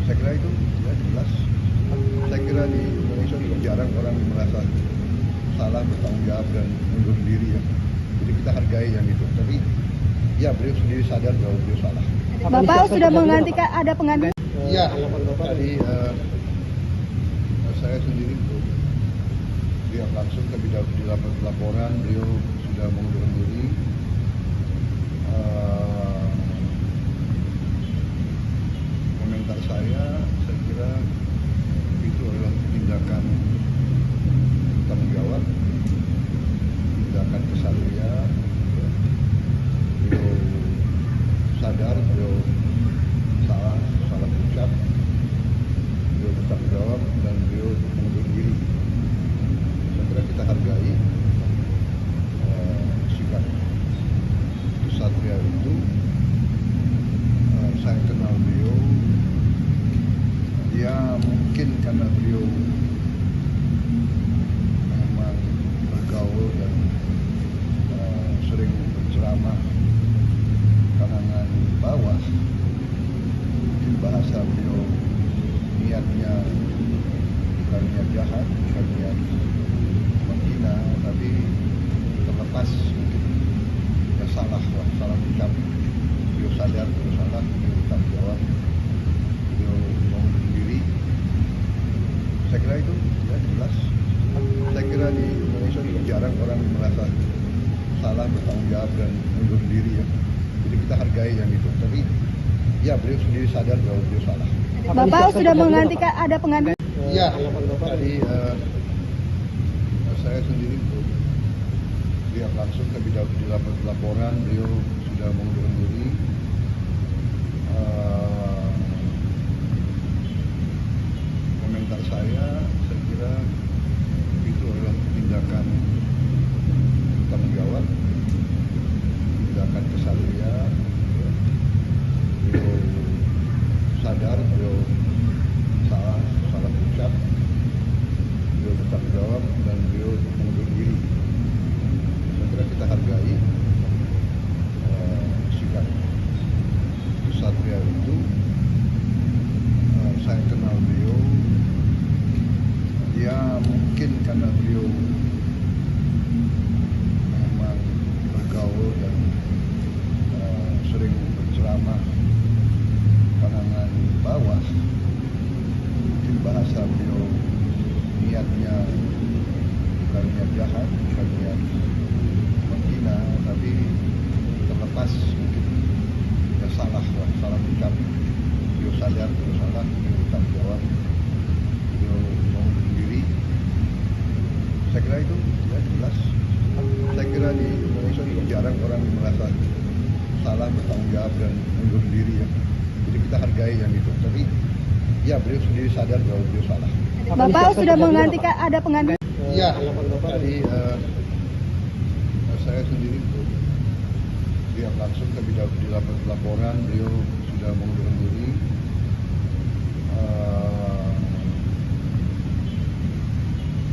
Saya kira itu ya jelas. Saya kira di Indonesia ini jarang orang merasa salah, bertanggung jawab dan mengundurkan diri ya. Jadi kita hargai yang itu. Tapi ya beliau sendiri sadar bahwa beliau salah. Bapak sudah menggantikan, ada pengganti. Iya, tadi saya sendiri lihat langsung tapi di laporan beliau sudah mengundurkan diri. Komentar saya kira itu adalah tindakan tanggung jawab, tindakan kesatria. Beliau sadar beliau salah ucap, beliau bertanggung jawab dan beliau mengundurkan diri. Saya kira kita hargai sikap kesatria itu. ya jelas. Saya kira di Indonesia ini jarang orang merasa salah, bertanggung jawab dan mundur diri ya. Jadi kita hargai yang itu. Tapi ya beliau sendiri sadar bahwa beliau salah. Bapak sudah menggantikan ada pengganti. Iya, tadi saya sendiri lihat langsung tapi di laporan beliau sudah mengundurkan diri. Komentar saya kira itu adalah tindakan tanggung jawab, tindakan kesatria. Beliau sadar beliau salah ucap, beliau bertanggung jawab dan beliau mengundurkan diri. Saya kira kita hargai sikap kesatria itu. Saya kenal beliau, ya mungkin karena beliau memang bergaul dan sering berceramah kalangan bawah. Mungkin bahasa beliau niatnya bukan niat jahat, bukan niat menghina, tapi terlepas mungkin ya salah ucap. Beliau sadar beliau salah, beliau bertanggung jawab, beliau mengundurkan diri. Saya kira itu ya jelas. Saya kira di Indonesia ini jarang orang merasa salah, bertanggung jawab dan mengundurkan diri ya. Jadi kita hargai yang itu. Tapi ya beliau sendiri sadar bahwa beliau salah. Bapak sudah menggantikan ada pengganti. Iya, tadi saya sendiri lihat langsung tapi di laporan beliau sudah mengundurkan diri.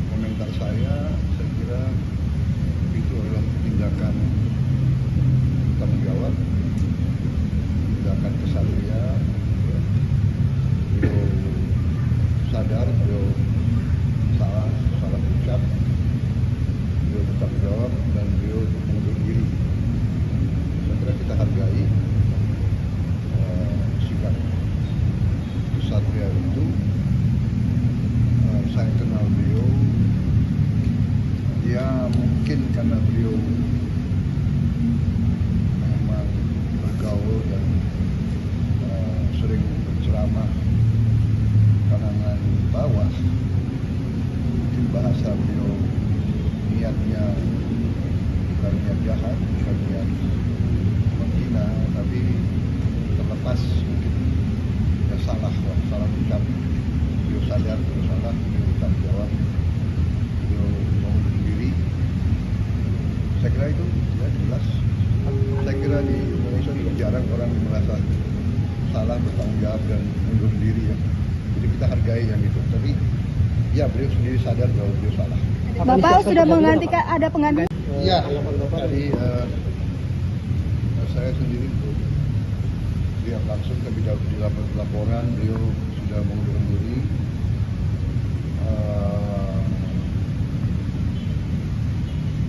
Komentar saya kira itu adalah tindakan tanggung jawab, tindakan kesatria. Beliau sadar beliau salah ucap, beliau bertanggung jawab dan beliau mengundurkan diri. Saya kira kita hargai sikap kesatria itu. Saya kenal beliau, ya mungkin karena beliau memang bergaul dan sering berceramah kalangan bawah. Mungkin bahasa beliau niatnya bukan niat jahat, bukan niat menghina, tapi terlepas mungkin ya salah ucap. Beliau sadar beliau salah, beliau bertanggung jawab, beliau mengundurkan diri. Saya kira itu ya jelas. Saya kira di Indonesia ini jarang orang merasa salah, bertanggung jawab dan mengundurkan diri ya. Jadi kita hargai yang itu. Tapi ya beliau sendiri sadar bahwa beliau salah. Bapak sudah menggantikan ada pengganti. Iya, tadi saya sendiri lihat langsung tapi di laporan beliau sudah mengundurkan diri.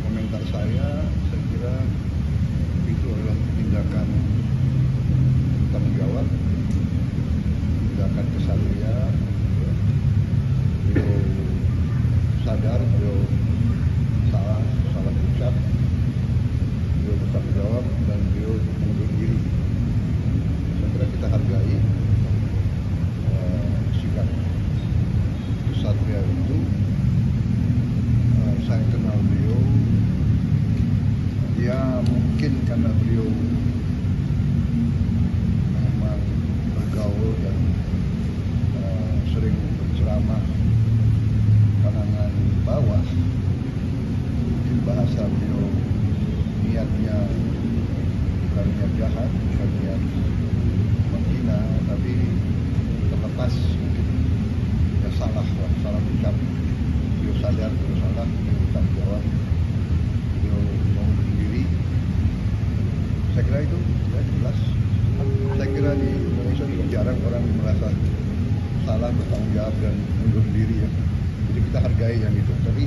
Komentar saya kira itu adalah tindakan tanggung jawab, tindakan kesatria. Beliau sadar beliau salah ucap, beliau bertanggung jawab dan beliau mengundurkan diri. Saya kira kita hargai sikap kesatria itu. Saya kenal beliau, ya mungkin karena beliau memang bergaul dan sering berceramah kalangan bawah. Mungkin bahasa beliau niatnya bukan niat jahat, bukan niat menghina, tapi terlepas mungkin ya salah ucap. Beliau sadar beliau salah, beliau bertanggung jawab, beliau mengundurkan diri. Saya kira itu ya jelas. Saya kira di Indonesia ini jarang orang merasa salah, bertanggung jawab dan mengundurkan diri ya. Jadi kita hargai yang itu. Tapi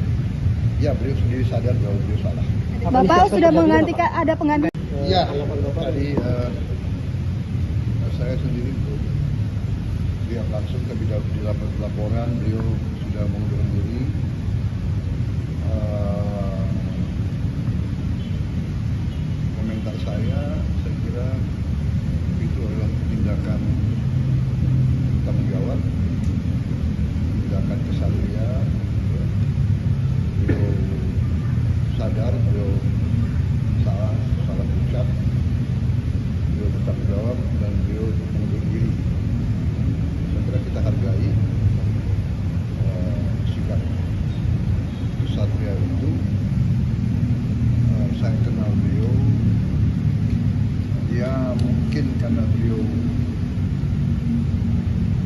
ya beliau sendiri sadar bahwa beliau salah. Bapak sudah menggantikan ada pengganti. Iya, tadi saya sendiri lihat langsung tapi di laporan beliau sudah sudah mengundurkan diri. Komentar saya kira itu adalah tindakan tanggung jawab, tindakan kesatria. Beliau sadar, beliau salah ucap, beliau bertanggung jawab dan beliau mengundurkan diri. Saya kira kita hargai sikap kesatria itu. Saya kenal beliau, ya mungkin karena beliau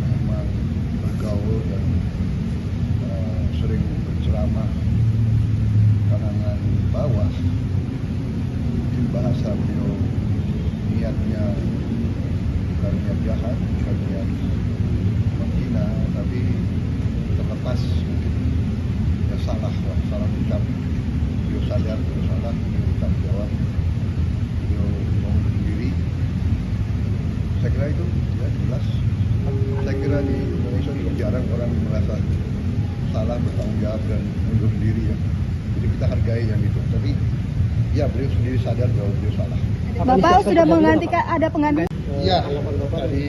memang bergaul dan sering berceramah kalangan bawah. Mungkin bahasa beliau niatnya bukan niat jahat, bukan niat menghina, tapi terlepas mungkin ya salah ucap. Beliau sadar, beliau salah, beliau bertanggung jawab, beliau mengundurkan diri. Saya kira itu ya jelas. Saya kira di Indonesia ini jarang orang merasa salah, bertanggung jawab dan mengundurkan diri ya. Jadi kita hargai yang itu. Tapi ya beliau sendiri sadar bahwa beliau salah. Bapak sudah menghentikan ada pengantin. Iya, tadi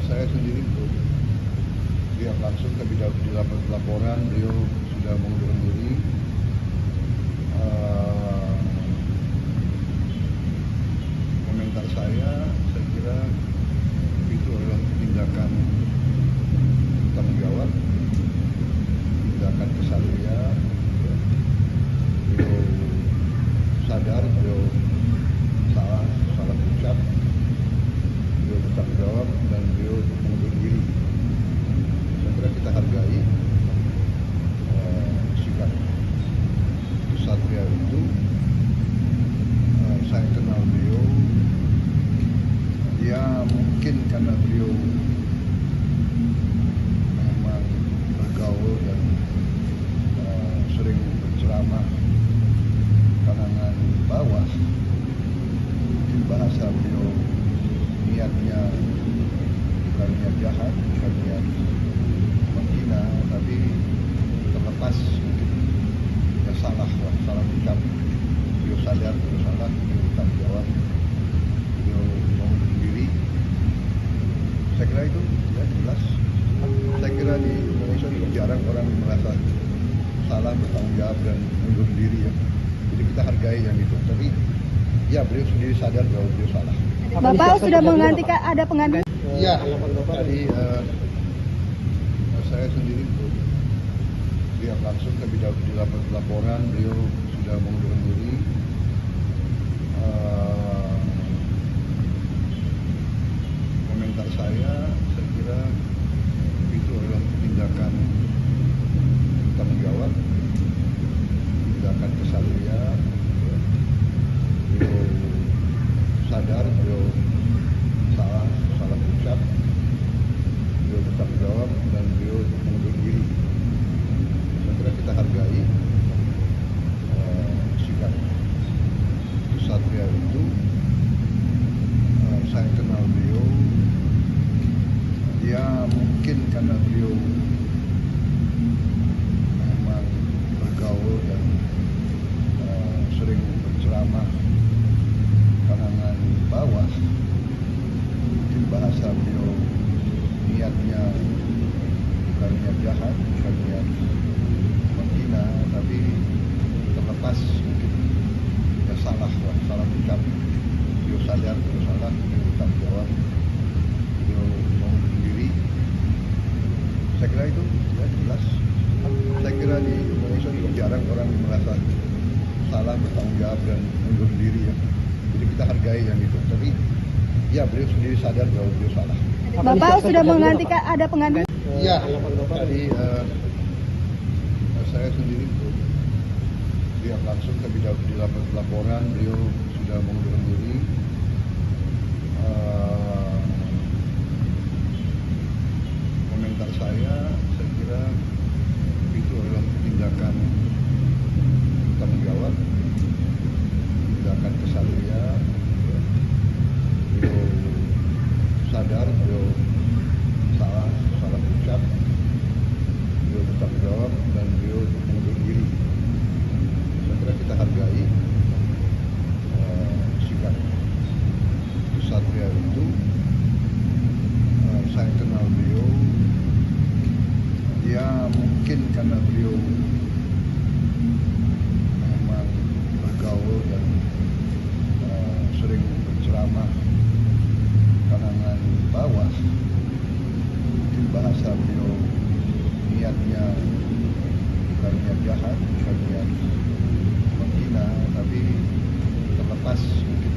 saya sendiri belum lihat langsung, tapi dapat laporan beliau sudah mengundurkan diri. Komentar saya kira itu adalah tindakan tanggung jawab, tindakan kesatria. Beliau sadar, beliau salah ucap, beliau bertanggung jawab dan beliau mengundurkan diri. Saya kira kita hargai sikap kesatria itu. Saya kenal beliau, ya mungkin karena beliau memang bergaul dan sering berceramah kalangan bawah. Mungkin bahasa beliau niatnya bukan niat jahat, bukan niat menghina, tapi terlepas mungkin ya salah ucap. Beliau sadar, beliau salah, beliau bertanggung jawab, beliau mengundurkan diri. Saya kira itu ya jelas. Saya kira di Indonesia ini jarang orang merasa salah, bertanggung jawab dan mengundurkan diri ya. Jadi kita hargai yang itu. Tapi ya beliau sendiri sadar bahwa beliau salah. Bapak sudah menghentikan ada pengantin. Iya, tadi saya sendiri belum lihat langsung, tapi dapat laporan beliau sudah mengundurkan diri. Komentar saya kira itu adalah tindakan tanggung jawab, tindakan kesatria. Beliau sadar, beliau salah ucap, beliau bertanggung jawab dan beliau mengundurkan diri. Saya kira kita hargai sikap kesatria itu. Saya kenal beliau, ya mungkin karena beliau memang bergaul dan sering berceramah kalangan bawah. Mungkin bahasa beliau niatnya bukan niat jahat, bukan niat menghina, tapi terlepas mungkin ya salah ucap. Beliau sadar, beliau salah, beliau bertanggung jawab, beliau mengundurkan diri. Saya kira itu ya jelas. Saya kira di Indonesia ini jarang orang merasa salah, bertanggung jawab dan mengundurkan diri ya. Jadi kita hargai yang itu. Tapi ya beliau sendiri sadar bahwa beliau salah. Bapak sudah menghentikan ada pengantin. Iya, tadi saya sendiri belum lihat langsung, tapi dapat laporan beliau sudah mengundurkan diri. Komentar saya kira itu adalah tindakan tanggung jawab, tindakan kesatria. Beliau sadar, beliau salah ucap, mungkin karena beliau memang bergaul dan sering berceramah kalangan bawah, mungkin bahasa beliau niatnya bukan niat jahat, bukan niat menghina, tapi terlepas mungkin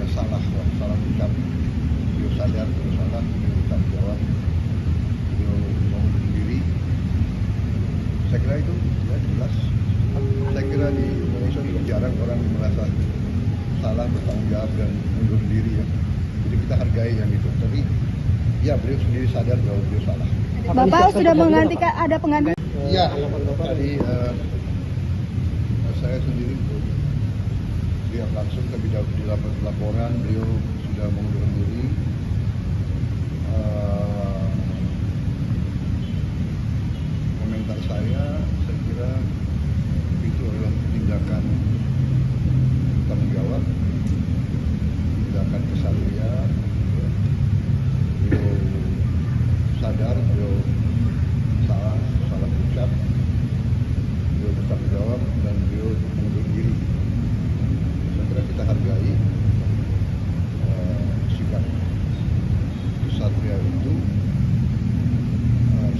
ya salah ucap, beliau sadar beliau salah, beliau bertanggung jawab, beliau mengundurkan diri. Saya kira itu ya jelas. Saya kira di Indonesia juga jarang orang merasa salah, bertanggung jawab dan mengundurkan diri ya. Jadi kita hargai yang itu. Tapi ya beliau sendiri sadar bahwa beliau salah. Bapak sudah menggantikan ada pengganti. Iya, tadi saya sendiri lihat langsung, tapi di laporan beliau sudah mengundurkan diri. Komentar saya kira itu adalah tindakan tanggung jawab, tindakan kesatria. Beliau sadar beliau salah ucap, beliau bertanggung jawab dan beliau mengundurkan diri. Saya kira kita hargai sikap kesatria itu.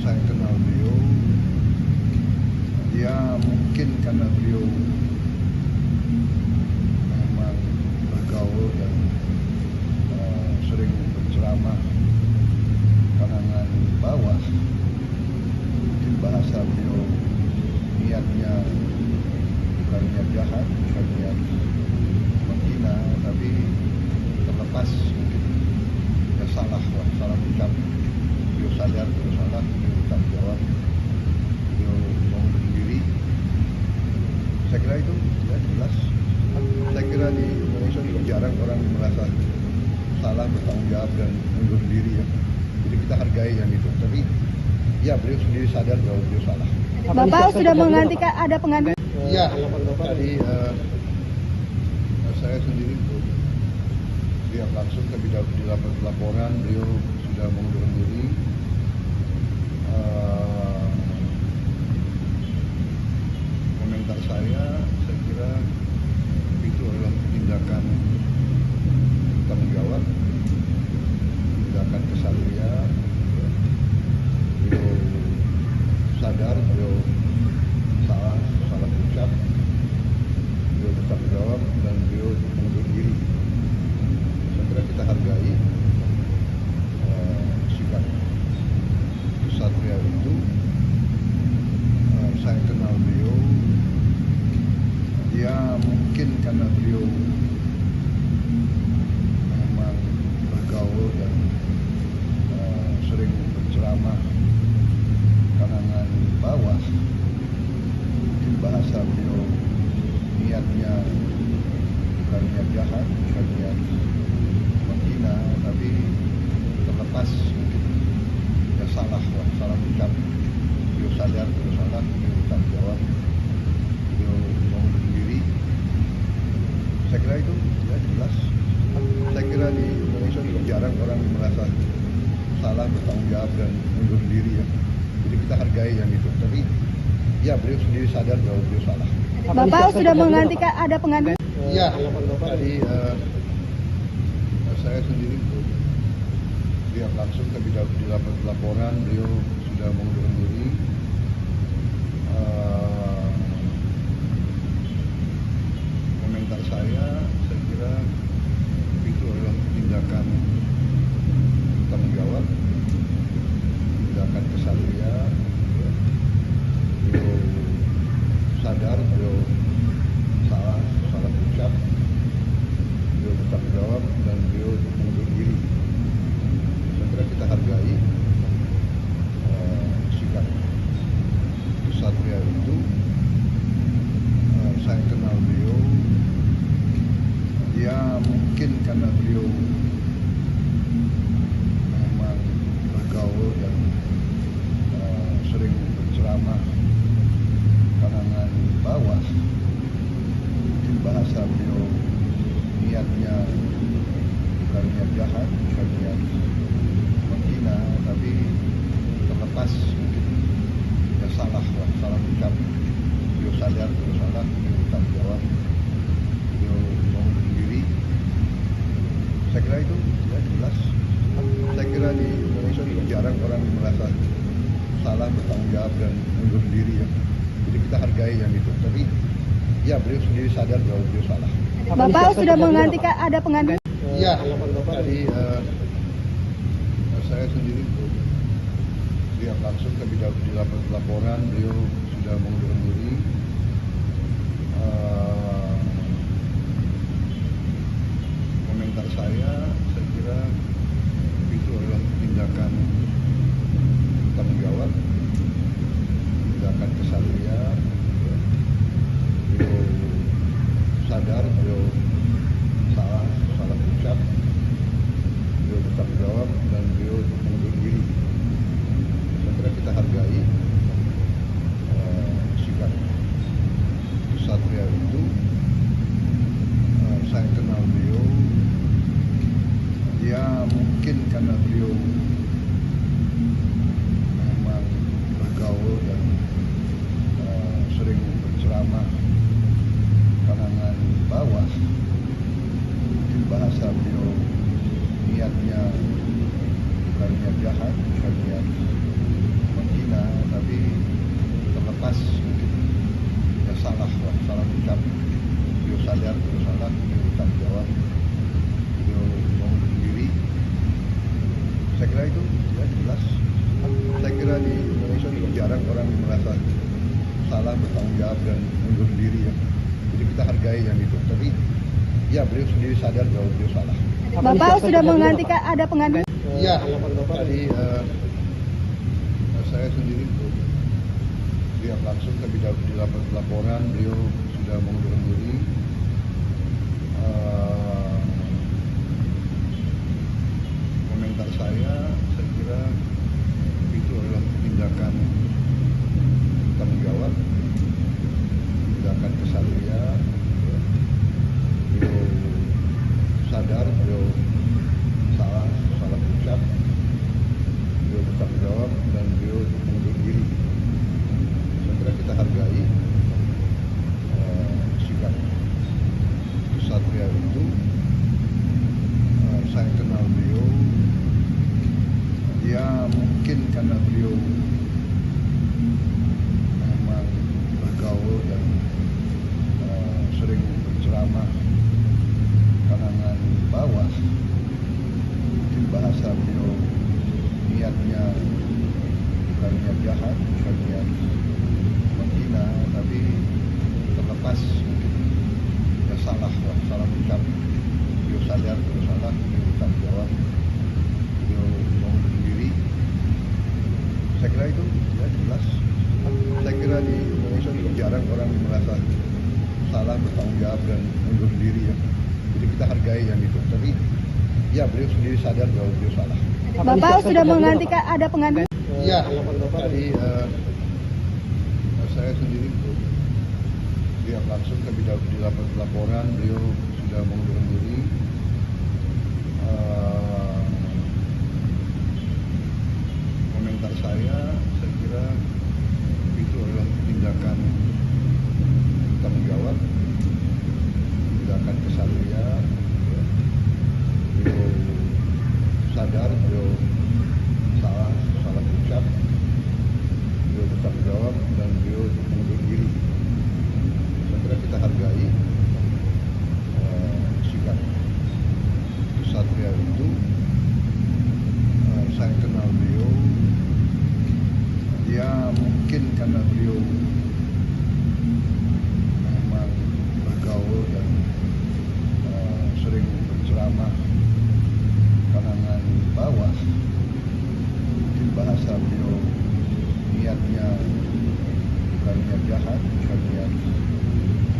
Saya kenal beliau, dia mungkin karena beliau memang bergaul dan sering berceramah kalangan bawah, mungkin bahasa beliau niatnya bukan niat jahat, bukan niat menghina, tapi terlepas mungkin ya salah ucap, beliau sadar beliau salah, beliau bertanggung jawab, beliau mengundurkan diri. Saya kira itu ya jelas. Saya kira di Indonesia juga jarang orang merasa salah, bertanggung jawab dan mengundurkan diri ya. Jadi kita hargai yang itu. Tapi ya beliau sendiri sadar bahwa beliau salah. Bapak sudah menggantikan ada pengganti. Iya, tadi saya sendiri lihat langsung, tapi di laporan beliau sudah mengundurkan diri. Komentar saya kira itu adalah tindakan tanggung jawab, tindakan kesatria. Beliau sadar beliau salah ucap, beliau bertanggung jawab dan beliau mengundurkan diri. Saya kira kita hargai sikap kesatria itu. Saya kenal beliau, dia mungkin karena beliau memang bergaul dan sering berceramah kalangan bawah, mungkin bahasa beliau niatnya bukan niat jahat, bukan niat menghina, tapi terlepas mungkin ya salah ucap, beliau sadar beliau salah, beliau bertanggung jawab, beliau mengundurkan diri. Saya kira itu ya jelas. Saya kira di Indonesia juga jarang orang merasa salah, bertanggung jawab dan mengundurkan diri ya. Jadi kita hargai yang itu. Tapi ya beliau sendiri sadar bahwa beliau salah. Bapak sudah menggantikan ada pengganti. Iya, tadi saya sendiri lihat langsung, tapi di laporan beliau sudah mengundurkan diri. Komentar saya kira itu adalah tindakan tanggung jawab, tindakan kesatria. Beliau sadar beliau salah ucap, beliau bertanggung jawab dan beliau mengundurkan diri. Saya kira kita hargai sikap kesatria itu. Saya kenal beliau, dia mungkin karena beliau memang bergaul dan sering berceramah kalangan bawah, mungkin bahasa beliau niatnya bukan niat jahat, bukan niat menghina, tapi terlepas mungkin ya hargai yang itu. Tapi ya beliau sendiri sadar bahwa beliau salah. Bapak sudah menggantikan ada pengganti. Ya, tadi saya sendiri belum lihat langsung, tapi di laporan beliau sudah mengundurkan diri. Komentar saya kira itu adalah tindakan tanggung jawab, tindakan kesatria. Beliau sadar, beliau salah ucap, beliau bertanggung jawab dan beliau mengundurkan diri. Saya kira kita hargai sikap kesatria itu. Saya kenal beliau, ya mungkin karena beliau memang bergaul dan sering berceramah kalangan bawah. Mungkin bahasa beliau niatnya bukan niat jahat, bukan niat menghina, tapi terlepas mungkin ya salah ucap. Beliau sadar, beliau salah, beliau bertanggung jawab, beliau mengundurkan diri. Saya kira itu ya jelas. Saya kira di Indonesia itu jarang orang merasa salah, bertanggung jawab dan mengundurkan diri ya. Jadi kita hargai yang itu. Tapi ya beliau sendiri sadar bahwa beliau salah. Bapak sudah menggantikan ada pengganti. Ya, tadi saya sendiri belum lihat langsung, tapi di laporan beliau sudah mengundurkan diri. Komentar saya kira itu adalah tindakan tanggung jawab, tindakan kesatria. Beliau sadar, beliau salah ucap, beliau bertanggung jawab dan beliau mengundurkan diri. Saya kira kita hargai sikap kesatria itu. Saya kenal beliau, ya mungkin karena beliau memang bergaul dan sering berceramah kalangan bawah. Mungkin bahasa beliau niatnya bukan niat jahat, bukan niat menghina, tapi terlepas mungkin ya salah ucap. Beliau sadar, beliau salah, beliau bertanggung jawab, beliau mengundurkan diri. Saya kira itu ya jelas. Saya kira di Indonesia itu jarang orang merasa salah, bertanggung jawab dan mengundurkan diri ya. Jadi kita hargai yang itu. Tapi ya beliau sendiri sadar bahwa beliau salah. Bapak sudah menggantikan ada pengganti. Ya, tadi saya sendiri belum lihat langsung, tapi di laporan beliau sudah mengundurkan diri. Komentar saya kira itu adalah tindakan tanggung jawab, tindakan kesatria. Beliau sadar, beliau salah ucap, beliau bertanggung jawab dan beliau mengundurkan diri. Saya kira kita hargai sikap kesatria itu. Saya kenal beliau, ya mungkin karena beliau memang bergaul dan sering berceramah kalangan bawah. Mungkin bahasa beliau niatnya bukan niat jahat, bukan niat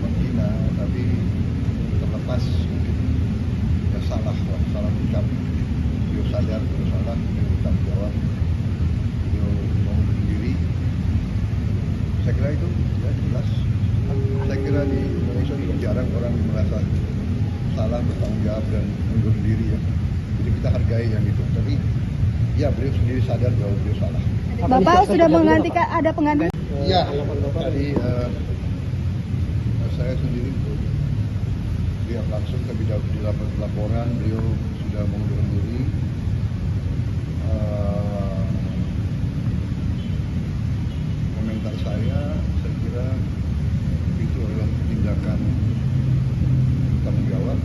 menghina, tapi terlepas mungkin ya salah ucap. Beliau sadar, beliau salah, beliau bertanggung jawab, beliau mengundurkan diri. Saya kira itu ya jelas. Saya kira di Indonesia itu jarang orang merasa salah, bertanggung jawab dan mengundurkan diri ya. Jadi kita hargai yang itu. Tapi ya beliau sendiri sadar bahwa beliau salah. Bapak sudah menggantikan ada pengganti. Ya, tadi saya sendiri belum lihat langsung, tapi di laporan beliau sudah mengundurkan diri. Komentar saya kira tindakan tanggung jawab,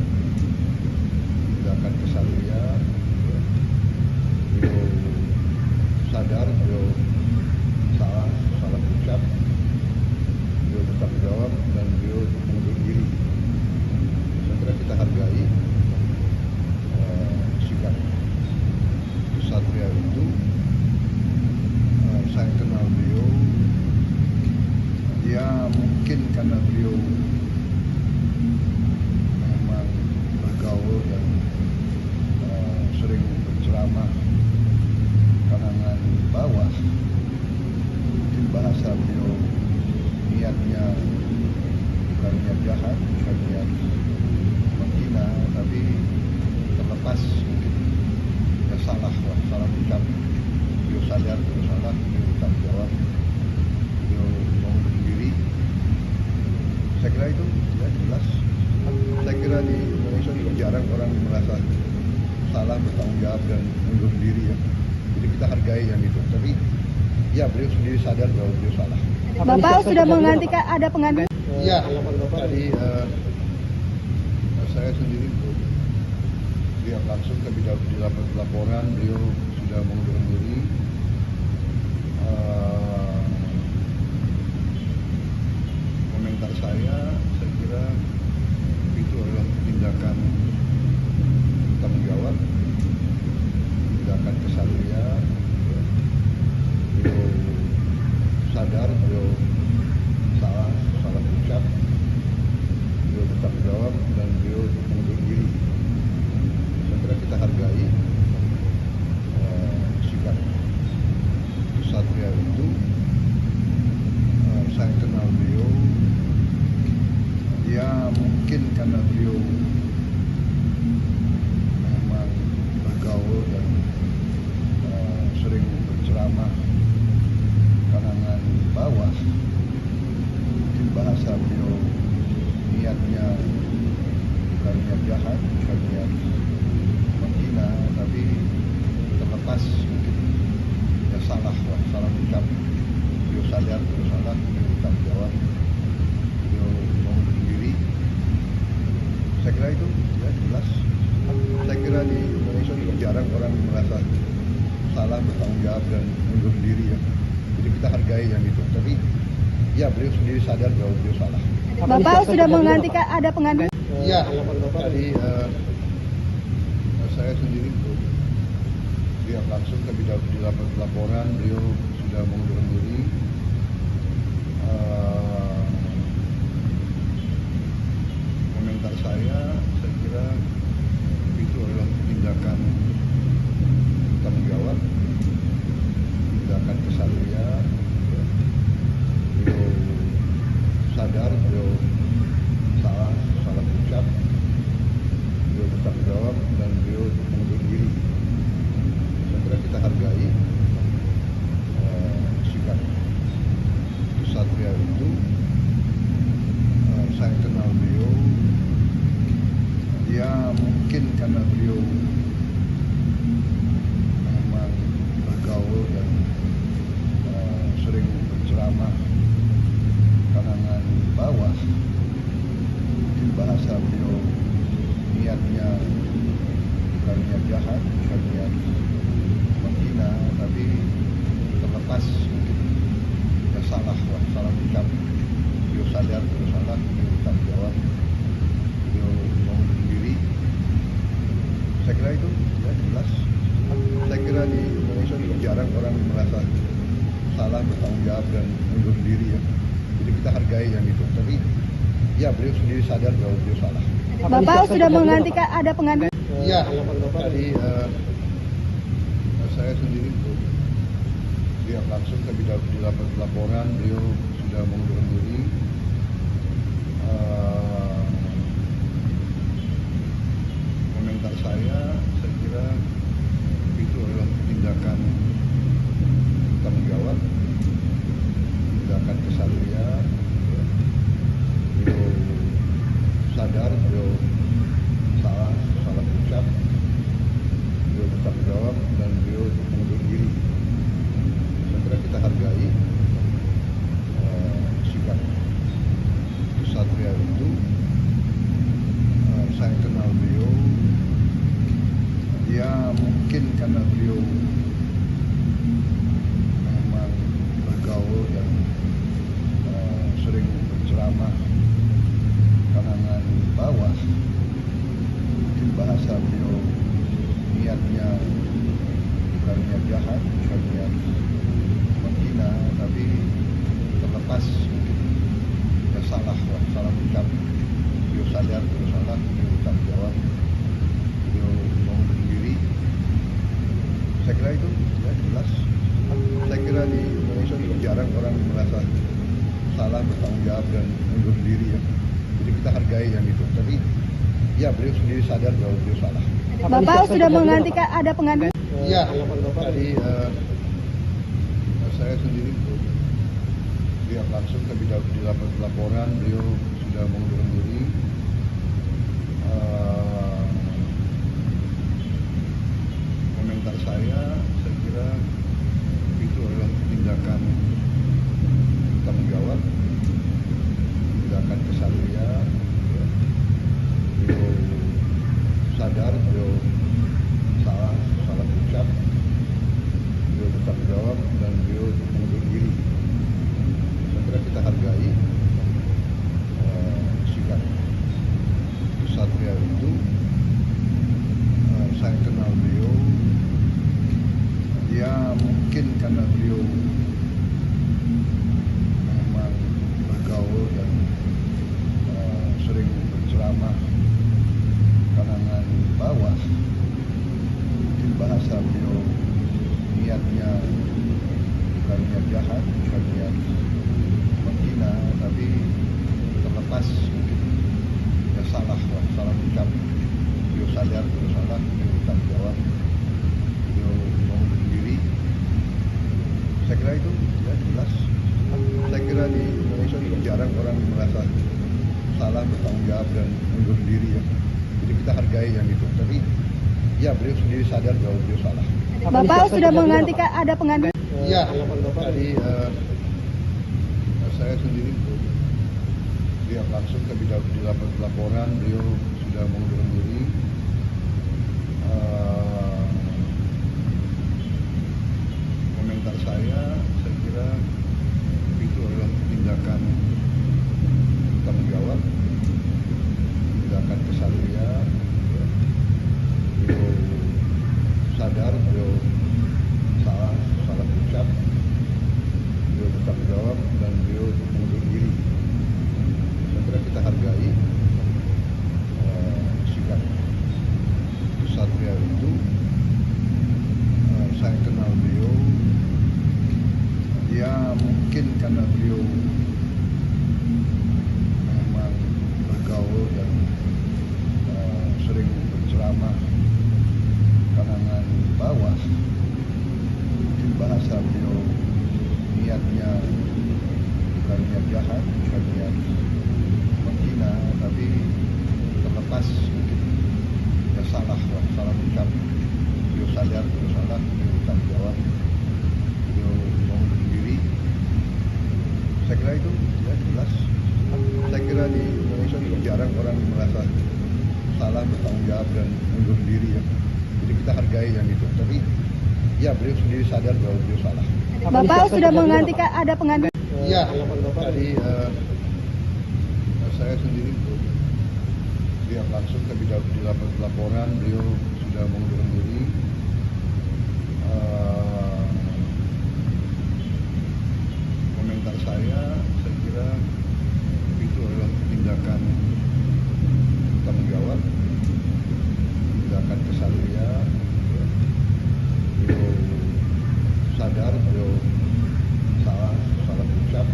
tindakan kesatria. Beliau sadar, beliau salah ucap, beliau bertanggung jawab dan beliau mengundurkan diri. Saya kira kita hargai sikap kesatria itu. Saya kenal beliau, dia mungkin karena beliau memang bergaul dan sering berceramah kalangan bawah, mungkin bahasa beliau niatnya bukan niat jahat, bukan niat menghina, tapi terlepas mungkin ya salah ucap. Beliau sadar, beliau salah, beliau bertanggung jawab, beliau mengundurkan diri. Saya kira itu ya jelas. Saya kira di Indonesia juga jarang orang merasa salah, bertanggung jawab dan mengundurkan diri ya. Jadi kita hargai yang itu. Tapi ya beliau sendiri sadar bahwa beliau salah. Bapak sudah menggantikan, ada pengganti? Ya, tadi saya sendiri belum lihat langsung, tapi di laporan beliau sudah mengundurkan diri. Komentar saya kira itu adalah tindakan tanggung jawab, tindakan kesatria. Beliau sadar, beliau salah ucap, beliau bertanggung jawab dan beliau mengundurkan diri. Saya kira kita hargai sikap kesatria itu. Saya kenal beliau, dia mungkin karena beliau memang bergaul dan sering berceramah kalangan bawah, mungkin bahasa beliau niatnya bukan niat jahat, bukan niat menghina, tapi terlepas mungkin ya salah ucap. Beliau sadar, beliau salah, beliau bertanggung jawab, beliau mengundurkan diri. Saya kira itu ya jelas. Saya kira di Indonesia juga jarang orang merasa salah, bertanggung jawab dan mengundurkan diri ya. Jadi kita hargai yang itu. Tapi ya beliau sendiri sadar bahwa beliau salah. Bapak sudah menggantikan, ada pengganti? Ya, tadi saya sendiri belum lihat langsung, tapi di laporan beliau sudah mengundurkan diri. Komentar saya kira itu adalah tindakan tanggung jawab, tindakan kesatria. Beliau sadar, beliau salah ucap, beliau bertanggung jawab dan beliau mengundurkan diri. saya kira kita hargai sikap kesatria itu. Saya kenal beliau, dia mungkin karena beliau memang bergaul dan sering berceramah kalangan bawah, mungkin bahasa beliau niatnya bukan niat jahat, bukan niat menghina, tapi terlepas mungkin ya salah ucap. Beliau sadar, beliau salah, beliau bertanggung jawab dan beliau mengundurkan diri. Kesatria itu. Saya kenal beliau, dia mungkin karena beliau memang bergaul dan sering berceramah kalangan bawah, mungkin bahasa beliau niatnya bukan niat jahat, bukan niat menghina, tapi terlepas mungkin ya salah ucap. Beliau sadar, beliau salah, beliau bertanggung jawab, beliau mengundurkan diri. Saya kira itu ya jelas. Saya kira di Indonesia juga jarang orang merasa salah, bertanggung jawab dan mengundurkan diri ya. Jadi kita hargai yang itu. Tapi ya beliau sendiri sadar bahwa beliau salah. Bapak sudah menggantikan, ada pengganti? Ya, tadi saya sendiri belum lihat langsung, tapi di laporan beliau sudah mengundurkan diri. Komentar saya kira itu adalah tindakan tanggung jawab, tindakan kesatria. Beliau sadar, beliau salah ucap, beliau bertanggung jawab dan beliau mengundurkan diri. Saya kira kita hargai sikap bawah, mungkin bahasa beliau niatnya bukan niat jahat, bukan niat menghina, tapi terlepas mungkin ya salah ucap. Beliau sadar beliau salah, beliau bertanggung jawab, beliau mengundurkan diri. Saya kira itu ya jelas. Saya kira di Indonesia ini jarang orang merasa salah, bertanggung jawab dan mengundurkan diri ya. Jadi kita hargai yang itu. Tapi ya beliau sendiri sadar bahwa beliau salah. Bapak sudah menghentikan ada pengadilan. Iya, tadi saya sendiri lihat langsung tapi di laporan beliau sudah mengundurkan diri. Komentar saya kira itu adalah tindakan bertanggung jawab, tindakan kesatria. Beliau sadar beliau salah ucap, beliau bertanggung jawab dan beliau mengundurkan diri. Saya kira kita hargai sikap kesatria itu. Saya kenal beliau, dia mungkin karena beliau memang bergaul dan sering berceramah kalangan bawah, mungkin bahasa beliau niatnya bukan niat jahat, bukan niat menghina, tapi terlepas mungkin ya salah ucap. Beliau sadar beliau salah, beliau bertanggung jawab, beliau mengundurkan diri. Saya kira itu ya jelas. Saya kira di Indonesia ini jarang orang merasa salah, bertanggung jawab dan mengundurkan diri ya. Jadi kita hargai yang itu. Tapi ya beliau sendiri sadar bahwa beliau salah. Bapak sudah menghentikan ada pengadilan. Iya, tadi saya sendiri lihat langsung tapi di laporan beliau sudah mengundurkan diri. Komentar saya kira itu adalah tindakan bertanggung jawab, tindakan kesatria. Beliau sadar beliau salah ucap, beliau bertanggung jawab dan beliau mengundurkan diri. Saya kira kita hargai sikap kesatria itu. Saya kenal beliau, dia mungkin karena beliau memang bergaul dan sering berceramah kalangan bawah, mungkin bahasa beliau niatnya bukan niat jahat, bukan niat menghina, tapi terlepas mungkin ya salah ucap. Beliau sadar beliau salah, beliau bertanggung jawab, beliau mengundurkan diri. Saya kira itu ya jelas. Saya kira di Indonesia ini jarang orang merasa salah, bertanggung jawab dan mengundurkan diri ya. Jadi kita hargai yang itu. Tapi ya beliau sendiri sadar bahwa beliau salah. Bapak sudah menghentikan ada pengadilan. Iya, tadi saya sendiri lihat langsung tapi di laporan beliau sudah mengundurkan diri. Komentar saya kira itu adalah tindakan bertanggung jawab, tindakan kesatria. Beliau sadar beliau salah ucap,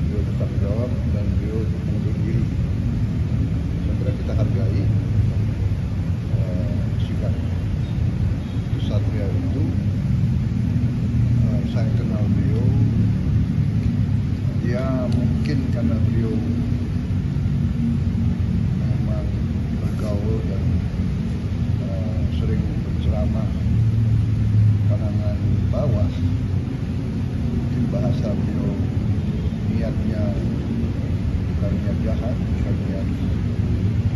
beliau bertanggung jawab dan beliau mengundurkan diri. Saya kira kita hargai sikap kesatria itu. Saya kenal beliau, dia mungkin karena beliau memang bergaul dan sering berceramah kalangan bawah, mungkin bahasa beliau niatnya bukan niat jahat, bukan niat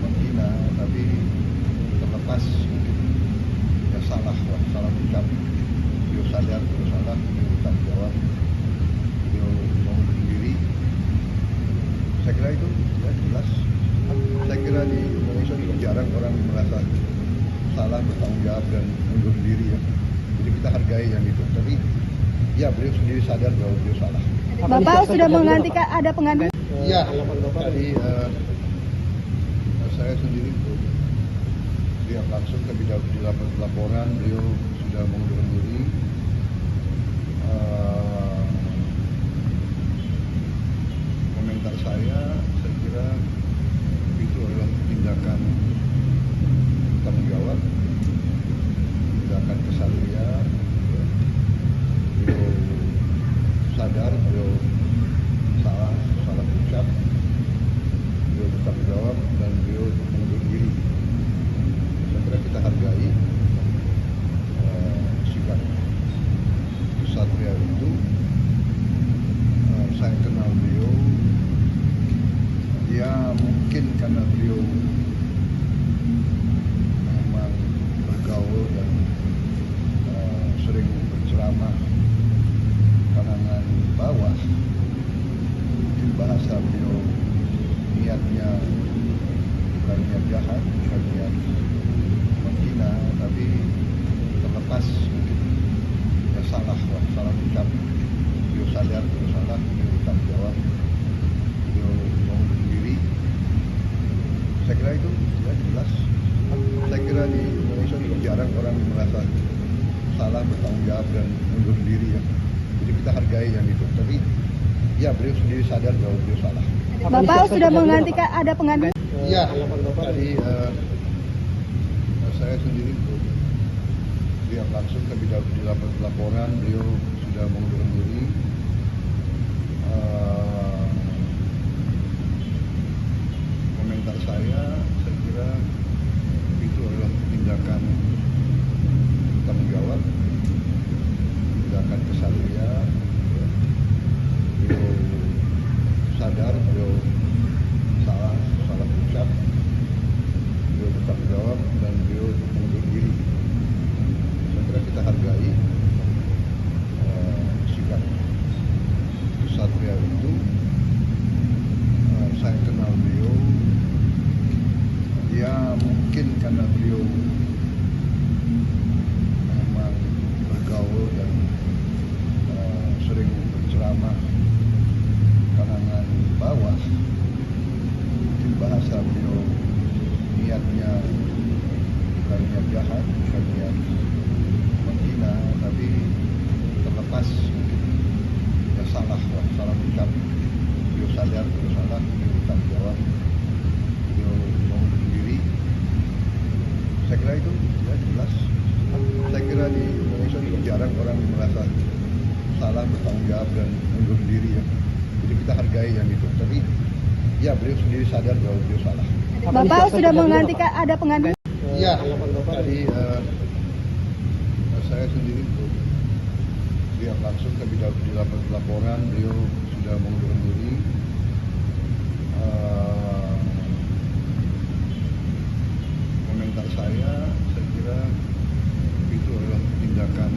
menghina, tapi terlepas mungkin ya salah ucap. Beliau sadar beliau salah, beliau bertanggung jawab, beliau mengundurkan diri. Saya kira itu ya jelas. di Indonesia itu jarang orang merasa salah, bertanggung jawab dan mundur diri ya. Jadi kita hargai yang itu. Tapi ya beliau sendiri sadar bahwa beliau salah. Bapak sudah menganti ada pengadilan. Iya, tadi saya sendiri lihat langsung tapi di laporan beliau sudah mengundurkan diri. Komentar saya kira itu adalah tindakan tanggung jawab, tindakan kesatria. Beliau sadar beliau salah ucap, beliau bertanggung jawab dan beliau mengundur diri. Saya kira kita hargai sikap kesatria itu. Saya kenal beliau, ya mungkin karena beliau memang bergaul dan sering berceramah kalangan bawah. Mungkin bahasa beliau niatnya bukan niat jahat, bukan niat menghina, tapi terlepas mungkin ya salah ucap. Beliau sadar beliau salah, beliau bertanggung jawab, beliau mengundur diri. Saya kira itu ya jelas. Saya kira di Indonesia itu jarang orang merasa salah, bertanggung jawab dan mundur diri ya. Jadi kita hargai yang itu. Tapi ya beliau sendiri sadar bahwa beliau salah. Bapak sudah menganti ada pengadilan. Iya, tadi saya sendiri lihat langsung tapi di laporan beliau sudah mengundurkan diri. Komentar saya kira itu adalah tindakan tanggung jawab, tindakan kesatria. Beliau sadar beliau salah, beliau bertanggung jawab dan beliau mengundur diri. Saya kira kita hargai yang itu. Tapi ya beliau sendiri sadar bahwa beliau salah. Bapak sudah menganti ada pengadilan. Bapak sudah menganti ada pengadilan. Iya, tadi tanggung jawab, tindakan kesatria. Beliau sadar beliau salah ucap, beliau bertanggung jawab dan beliau mengundur diri. Saya kira kita hargai sikap kesatria itu. Saya kenal beliau, ya mungkin karena beliau memang bergaul dan sering berceramah kalangan bawah. Mungkin bahasa beliau niatnya bukan niat jahat, bukan niat menghina, tapi terlepas mungkin ya salah ucap. Beliau sadar beliau salah, beliau bertanggung jawab, beliau mengundur diri. Saya kira itu ya jelas. Saya kira di Indonesia itu jarang orang merasa salah, bertanggung jawab dan mundur diri ya. Jadi kita hargai yang itu. Tapi ya beliau sendiri sadar bahwa beliau salah. Bapak sudah menganti ada pengadilan. Iya, tadi saya sendiri lihat langsung tapi di laporan beliau sudah mengundurkan diri. Komentar saya kira itu adalah tindakan